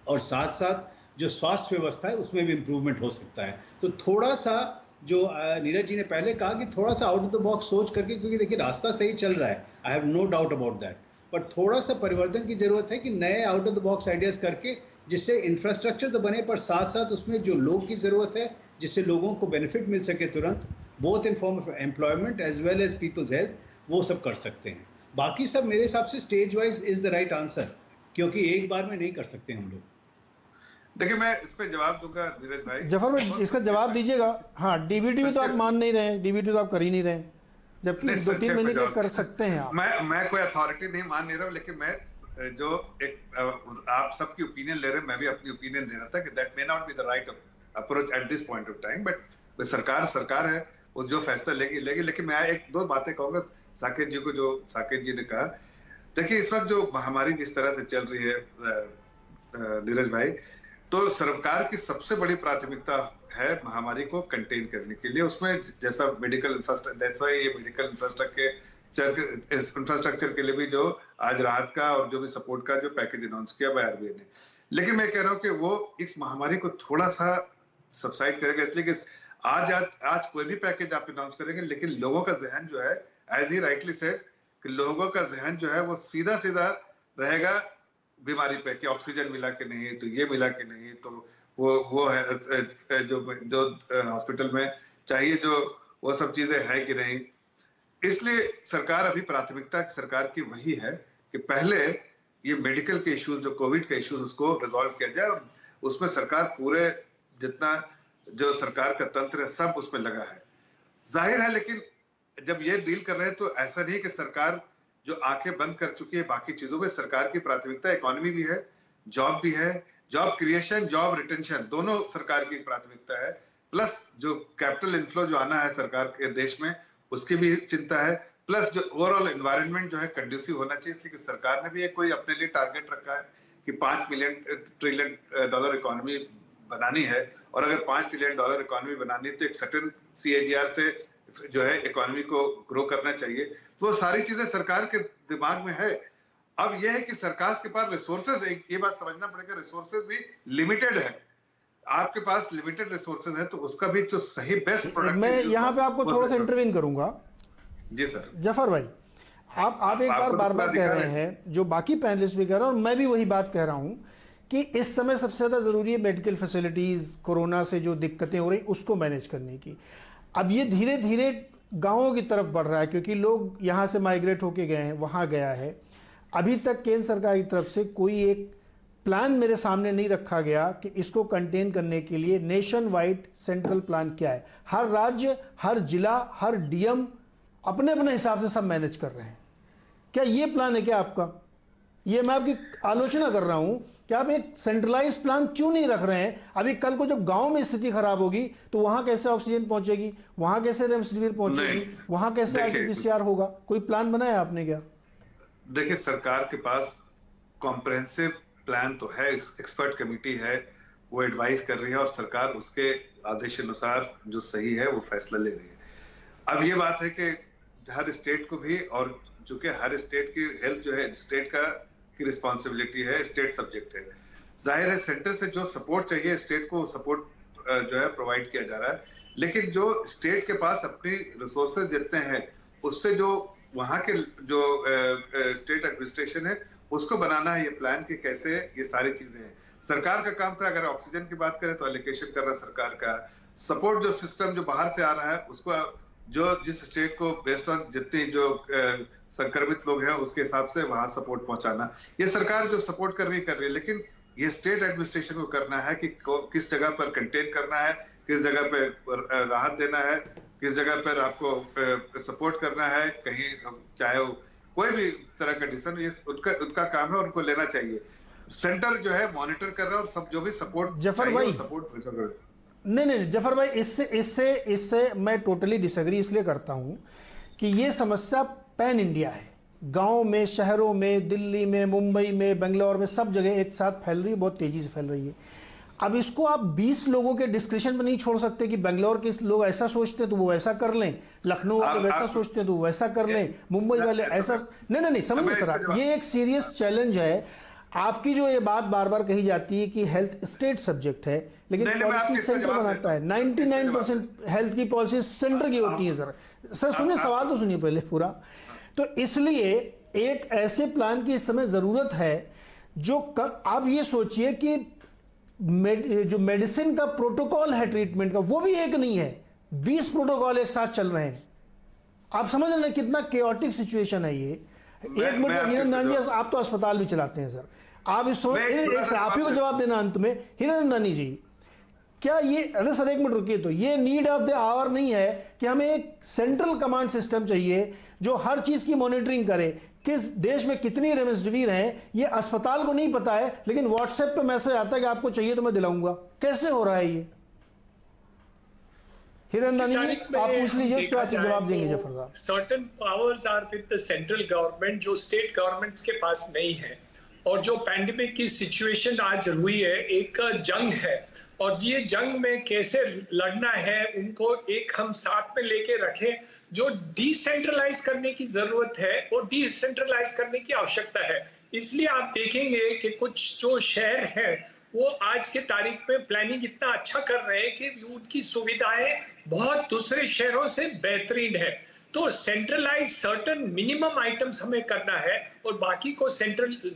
[SPEAKER 5] और साथ साथ जो स्वास्थ्य व्यवस्था है उसमें भी इम्प्रूवमेंट हो सकता है। तो थोड़ा सा जो नीरज जी ने पहले कहा कि थोड़ा सा आउट ऑफ द बॉक्स सोच करके, क्योंकि देखिए रास्ता सही चल रहा है, I have no doubt about that, पर थोड़ा सा परिवर्तन की ज़रूरत है कि नए out of the box ideas करके, जिससे इंफ्रास्ट्रक्चर तो बने पर साथ साथ उसमें जो लोग की ज़रूरत है, जिससे लोगों को बेनिफिट मिल सके तुरंत, both in form of employment as well as people's health, वो सब कर सकते हैं। बाकी सब मेरे हिसाब से stage wise is the right answer, क्योंकि एक बार में नहीं कर सकते हम लोग।
[SPEAKER 4] देखिए मैं इस पे जवाब दूंगा नीरज भाई।
[SPEAKER 1] जफर भाई इसका जवाब दीजिएगा। हाँ, डीबीटी भी तो आप मान नहीं रहे, डीबीटी तो आप कर ही नहीं रहे, जबकि 2-3 महीने के कर सकते हैं आप।
[SPEAKER 4] मैं कोई अथॉरिटी नहीं मान नहीं रहा हूँ, लेकिन मैं जो एक आप सबकी ओपिनियन ले रहे हैं, मैं भी अपनी ओपिनियन दे रहा था कि that may not be the right approach at this point of time, but सरकार है, वो जो फैसला लेगी। लेकिन मैं 1-2 बातें कहूंगा साकेत जी को, जो साकेत जी ने कहा। देखिए इस वक्त जो महामारी जिस तरह से चल रही है नीरज भाई, तो सरकार की सबसे बड़ी प्राथमिकता है महामारी को कंटेन करने के लिए। उसमें जैसा मेडिकल इंफ्रास्ट्रक्चर के लिए भी जो आज राहत का और जो भी सपोर्ट का जो पैकेज अनाउंस किया आरबीआई ने, लेकिन मैं कह रहा हूँ कि वो इस महामारी को थोड़ा सा सबसाइड करेगा, इसलिए कि आज कोई भी पैकेज आप अनाउंस करेंगे, लेकिन लोगों का जहन जो है, एज ही राइटली सेड, कि लोगों का जहन जो है वो सीधा रहेगा बीमारी पे, कि ऑक्सीजन मिला कि नहीं, तो ये मिला कि नहीं, तो वो है जो हॉस्पिटल में चाहिए जो वो सब चीजें है कि नहीं। इसलिए सरकार अभी प्राथमिकता सरकार की वही है कि पहले ये मेडिकल के इश्यूज, जो कोविड के इश्यूज, उसको रिजॉल्व किया जाए और उसमें सरकार पूरे जितना जो सरकार का तंत्र है सब उसमें लगा है, जाहिर है। लेकिन जब ये डील कर रहे हैं तो ऐसा नहीं कि सरकार जो आंखें बंद कर चुकी है बाकी चीजों में। सरकार की प्राथमिकता इकोनॉमी भी है, जॉब भी है, जॉब क्रिएशन, जॉब रिटेंशन, दोनों सरकार की प्राथमिकता है। प्लस जो कैपिटल इनफ्लो जो आना है सरकार के देश में, उसकी भी चिंता है। प्लस जो ओवरऑल एनवायरनमेंट जो है कंड्यूसिव होना चाहिए, इसलिए सरकार ने भी एक कोई अपने लिए टारगेट रखा है कि $5 ट्रिलियन इकोनॉमी बनानी है। और अगर $5 ट्रिलियन इकोनॉमी बनानी है तो एक सर्टेन CAGR से जो है इकोनॉमी को ग्रो करना चाहिए। तो वो सारी चीजें सरकार के दिमाग में है। अब यह है कि सरकार के पास रिसोर्सेज, ये बात समझना पड़ेगा, रिसोर्सेज भी लिमिटेड है। आपके पास लिमिटेड रिसोर्सेज है तो उसका भी जो सही बेस्ट प्रोडक्ट।
[SPEAKER 1] मैं यहाँ पे आपको थोड़ा सा इंटरवीन करूंगा।
[SPEAKER 4] जी सर।
[SPEAKER 1] जफर भाई, आप एक बार बार कह रहे हैं, जो बाकी पैनलिस्ट भी कह रहे हैं और मैं भी वही बात कह रहा हूं कि इस समय सबसे ज्यादा जरूरी है मेडिकल फैसिलिटीज, कोरोना से जो दिक्कतें हो रही उसको मैनेज करने की। अब ये धीरे धीरे गांवों की तरफ बढ़ रहा है क्योंकि लोग यहाँ से माइग्रेट होके गए हैं, वहाँ गया है। अभी तक केंद्र सरकार की तरफ से कोई एक प्लान मेरे सामने नहीं रखा गया कि इसको कंटेन करने के लिए नेशन वाइड सेंट्रल प्लान क्या है। हर राज्य, हर जिला, हर DM अपने अपने हिसाब से सब मैनेज कर रहे हैं। क्या ये प्लान है क्या आपका? ये मैं आपकी आलोचना कर रहा हूं कि आप एक सेंट्रलाइज प्लान क्यों नहीं रख रहे हैं? अभी कल को जब गांव में स्थिति खराब होगी तो वहां कैसे ऑक्सीजन पहुंचेगी, वहां कैसे रेमडेसिविर पहुंचेगी, वहां कैसे RT-PCR होगा? कोई प्लान बनाया आपने क्या?
[SPEAKER 4] देखिए, सरकार के पास कॉम्प्रहेंसिव प्लान तो है, एक्सपर्ट कमेटी है, वो एडवाइस कर रही है और सरकार उसके आदेश अनुसार जो सही है वो फैसला ले रही है। अब ये बात है कि हर स्टेट को भी, और चूंकि हर स्टेट की हेल्थ जो है स्टेट की रिस्पॉन्सिबिलिटी है, स्टेट सब्जेक्ट है, जाहिर है सेंटर से जो सपोर्ट चाहिए स्टेट को सपोर्ट जो है प्रोवाइड किया जा रहा है। लेकिन जो स्टेट के पास अपनी रिसोर्सेज जितने हैं उससे जो वहाँ के जो स्टेट एडमिनिस्ट्रेशन है उसको बनाना है ये प्लान कि कैसे ये सारी चीजें हैं। सरकार का काम था, अगर ऑक्सीजन की बात करें तो एलोकेशन करना सरकार का, सपोर्ट जो सिस्टम जो बाहर से आ रहा है उसको जो जिस स्टेट को बेस्ड ऑन जितनी जो संक्रमित लोग हैं उसके हिसाब से वहां सपोर्ट पहुंचाना, ये सरकार जो सपोर्ट कर रही है। लेकिन ये स्टेट एडमिनिस्ट्रेशन को करना है कि किस जगह पर कंटेन करना है, किस जगह पे राहत देना है, किस जगह पर आपको सपोर्ट करना है, कहीं चाहे कोई भी तरह का डिसीजन, ये उनका काम है और उनको लेना चाहिए। सेंटर जो है मॉनिटर कर रहा है और सब जो भी सपोर्ट
[SPEAKER 1] जफर भाई,
[SPEAKER 4] सपोर्ट
[SPEAKER 1] नहीं जफर भाई, इससे मैं टोटली डिसएग्री इसलिए करता हूं कि ये समस्या पैन इंडिया है। गांव में, शहरों में, दिल्ली में, मुंबई में, बेंगलोर में, सब जगह एक साथ फैल रही है, बहुत तेजी से फैल रही है। अब इसको आप 20 लोगों के डिस्क्रिप्शन पर नहीं छोड़ सकते कि बेंगलोर के लोग ऐसा सोचते हैं तो वो वैसा कर लें, लखनऊ वाले वैसा सोचते हैं तो वो वैसा कर लें, मुंबई वाले ऐसा। नहीं समझिए सर आप, ये एक सीरियस चैलेंज है। आपकी जो ये बात बार बार कही जाती है कि हेल्थ स्टेट सब्जेक्ट है, लेकिन पॉलिसी सेंटर बनाता है। 99% हेल्थ की पॉलिसी सेंटर की होती है। सर सुनिए, सवाल तो सुनिए पहले पूरा। तो इसलिए एक ऐसे प्लान की इस समय जरूरत है जो आप ये सोचिए कि जो मेडिसिन का प्रोटोकॉल है ट्रीटमेंट का, वो भी एक नहीं है, 20 प्रोटोकॉल एक साथ चल रहे हैं। आप समझ रहे हैं कितना केओटिक सिचुएशन है ये। एक मिनट हिरनंदानी जी, आप तो अस्पताल भी चलाते हैं सर, आप इस आप ही को जवाब देना अंत में। हिरनंदानी जी, क्या ये, अरे सर एक मिनट रुकिए, तो ये नीड ऑफ द आवर नहीं है कि हमें एक सेंट्रल कमांड सिस्टम चाहिए जो हर चीज की मॉनिटरिंग करे, किस देश में कितनी रेमडेसिविर हैं ये अस्पताल को नहीं पता है, लेकिन व्हाट्सएप पे मैसेज आता है कि आपको चाहिए तो मैं दिलाऊंगा। कैसे हो रहा है ये? हिरनंदानी जी, आप पूछ लीजिए, उसके बाद जवाब देंगे जफर साहब।
[SPEAKER 2] Certain powers are with the central government जो स्टेट गवर्नमेंट्स के पास नहीं है। और जो पैंडेमिक की सिचुएशन आज हुई है, एक जंग है, और ये जंग में कैसे लड़ना है उनको एक हम साथ में लेके रखें। जो डिसेंट्रलाइज करने की जरूरत है वो डिसेंट्रलाइज करने की आवश्यकता है। इसलिए आप देखेंगे कि कुछ जो शहर हैं वो आज के तारीख में प्लानिंग इतना अच्छा कर रहे हैं कि उनकी सुविधाएं बहुत दूसरे शहरों से बेहतरीन है। तो सेंट्रलाइज सर्टेन मिनिमम आइटम्स हमें करना है और बाकी को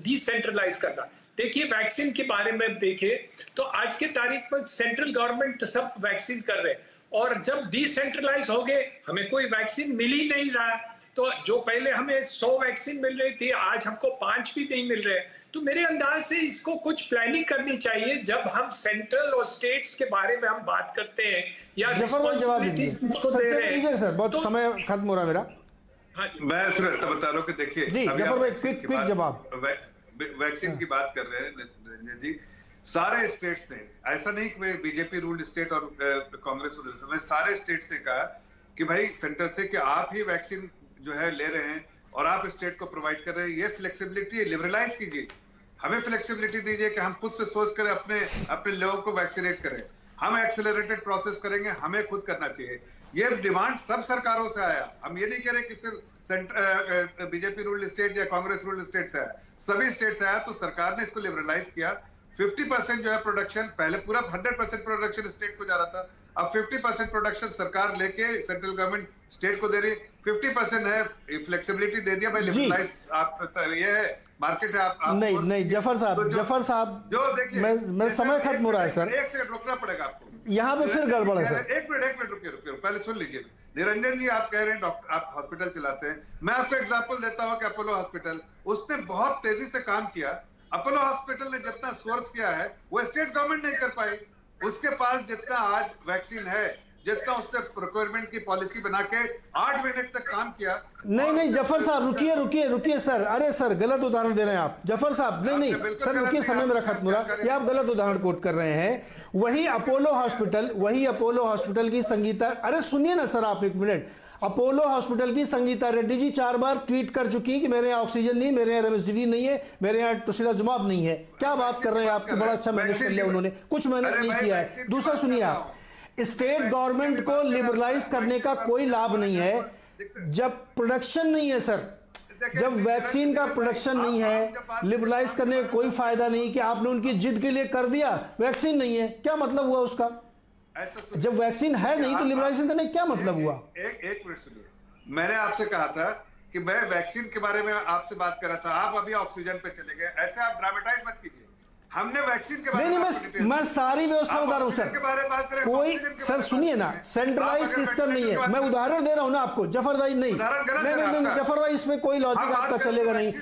[SPEAKER 2] डिसेंट्रलाइज करना। देखिए वैक्सीन के बारे में देखें तो आज के तारीख में सेंट्रल गवर्नमेंट सब वैक्सीन कर रहे हैं, और जब डिसेंट्रलाइज हो गए हमें कोई वैक्सीन मिल ही नहीं रहा। तो जो पहले हमें 100 वैक्सीन मिल रही थी, आज हमको 5 भी नहीं मिल रहे। तो मेरे अंदाज से इसको कुछ प्लानिंग करनी चाहिए जब हम सेंट्रल और स्टेट्स के बारे में हम बात करते हैं या रिस्पांसिबिलिटी किसको दे रहे हैं।
[SPEAKER 1] सर बहुत समय खत्म हो रहा है मेरा।
[SPEAKER 2] हाँ जी,
[SPEAKER 4] मैं सिर्फ बता रहा हूँ कि देखिए
[SPEAKER 1] जी जफर भाई क्विक जवाब।
[SPEAKER 4] वैक्सीन की बात कर रहे हैं निरंजन जी, सारे स्टेट्स ने, ऐसा नहीं कि बीजेपी रूल्ड स्टेट और कांग्रेस में, सारे स्टेट्स ने कहा कि भाई सेंटर से कि आप ही वैक्सीन जो है ले रहे हैं और आप स्टेट को प्रोवाइड कर रहे हैं, ये फ्लेक्सिबिलिटी लिबरलाइज कीजिए, हमें फ्लेक्सिबिलिटी दीजिए कि हम खुद से सोच कर अपने लोगों को वैक्सीनेट करें, हम एक्सेलरेटेड प्रोसेस करेंगे, हमें खुद करना चाहिए। ये डिमांड सब सरकारों से आया, हम ये नहीं कह रहे कि सिर्फ बीजेपी रूल्ड स्टेट या कांग्रेस रूल्ड स्टेट से आया, सभी स्टेट से आया। तो सरकार ने इसको लिबरलाइज किया। 50% जो है प्रोडक्शन, पहले पूरा 100% प्रोडक्शन स्टेट को जा रहा था, अब 50% प्रोडक्शन सरकार लेके सेंट्रल गवर्नमेंट स्टेट को दे रही, 50% है, फ्लेक्सिबिलिटी दे दिया भाई, लिबरलाइज आप ये है, मार्केट है। आप
[SPEAKER 1] नहीं जफर साहब
[SPEAKER 4] जो देखिए
[SPEAKER 1] मैं समय खत्म हो रहा है सर,
[SPEAKER 4] एक सेकंड रुकना पड़ेगा आपको,
[SPEAKER 1] यहाँ पे फिर गड़बड़ है सर।
[SPEAKER 4] एक मिनट रुकिए, पहले सुन लीजिए। निरंजन जी आप कह रहे हैं डॉक्टर, आप हॉस्पिटल चलाते हैं, मैं आपको एग्जांपल देता हूं कि अपोलो हॉस्पिटल, उसने बहुत तेजी से काम किया। अपोलो हॉस्पिटल ने जितना सोर्स किया है वो स्टेट गवर्नमेंट नहीं कर पाई। उसके पास जितना आज वैक्सीन है, जितना उसने प्रोक्योरमेंट की पॉलिसी बना के 8 महीने तक काम किया।
[SPEAKER 1] नहीं जफर साहब रुकिए सर, अरे सर गलत उदाहरण दे रहे हैं आप जफर साहब। नहीं सर रुकिए, समय मेरा खत्म हो रहा, ये आप गलत उदाहरण कोट कर रहे हैं। वही अपोलो हॉस्पिटल की संगीता, अरे सुनिए ना सर आप एक मिनट, अपोलो हॉस्पिटल की संगीता रेड्डी जी 4 बार ट्वीट कर चुकी कि मेरे यहाँ ऑक्सीजन नहीं, मेरे यहाँ रेमडेसिविर नहीं है, मेरे यहाँ टोसिलाजुमाब नहीं है। क्या बात कर रहे हैं आप, बड़ा अच्छा मैनेज कर लिया उन्होंने, कुछ मैनेज नहीं किया है। दूसरा सुनिए आप, स्टेट गवर्नमेंट को लिबरलाइज करने का कोई लाभ नहीं है जब प्रोडक्शन नहीं है सर, जब वैक्सीन का प्रोडक्शन नहीं है, लिबरलाइज करने का कोई फायदा नहीं कि आपने उनकी जिद के लिए कर दिया, वैक्सीन नहीं है, क्या मतलब हुआ उसका? जब वैक्सीन है नहीं तो लिबरलाइजेशन करने का क्या मतलब हुआ?
[SPEAKER 4] एक मिनट सुनिए, मैंने आपसे कहा था कि मैं वैक्सीन के बारे में आपसे बात कर रहा था, आप अभी ऑक्सीजन पे चले गए, ऐसे आप ड्रामेटाइज मत कीजिए। हमने वैक्सीन के बारे
[SPEAKER 1] में मैं सारी व्यवस्था बता रहा हूं सर, कोई सर सुनिए ना, सेंट्रलाइज सिस्टम नहीं है, मैं उदाहरण दे रहा हूं ना आपको जफर भाई। नहीं जफर भाई, इसमें कोई लॉजिक आपका चलेगा नहीं।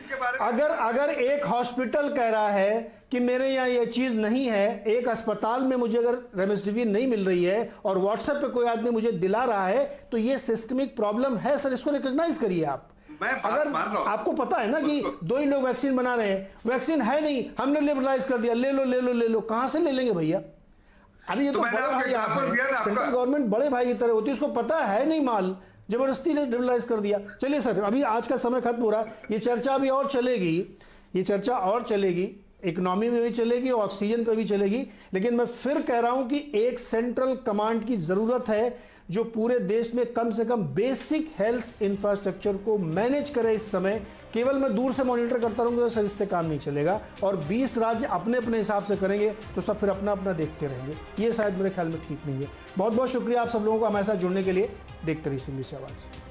[SPEAKER 1] अगर एक हॉस्पिटल कह रहा है कि मेरे यहाँ ये चीज नहीं है, एक अस्पताल में मुझे अगर रेमडेसिविर नहीं मिल रही है और व्हाट्सएप पे कोई आदमी मुझे दिला रहा है, तो ये सिस्टमिक प्रॉब्लम है सर, इसको रिकॉग्नाइज करिए आप। अगर आपको पता है ना कि 2 ही लोग वैक्सीन बना रहे हैं, वैक्सीन है नहीं, हमने लिबरलाइज कर दिया, ले लो, कहां से ले लेंगे भैया? अरे ये तो बड़े भाई, आप सेंट्रल गवर्नमेंट बड़े भाई की तरह होती है, उसको पता है नहीं माल, जबरदस्ती ने लिबरलाइज कर दिया। चलिए सर, अभी आज का समय खत्म हो रहा है, ये चर्चा अभी और चलेगी, इकोनॉमी में भी चलेगी, ऑक्सीजन पर भी चलेगी, लेकिन मैं फिर कह रहा हूं कि एक सेंट्रल कमांड की जरूरत है जो पूरे देश में कम से कम बेसिक हेल्थ इंफ्रास्ट्रक्चर को मैनेज करे। इस समय केवल मैं दूर से मॉनिटर करता रहूंगा तो सर इससे काम नहीं चलेगा, और 20 राज्य अपने अपने हिसाब से करेंगे तो सब फिर अपना अपना देखते रहेंगे, ये शायद मेरे ख्याल में ठीक नहीं है। बहुत बहुत शुक्रिया आप सब लोगों को हमारे साथ जुड़ने के लिए। देखते रहिए सिंधी से आवाज़।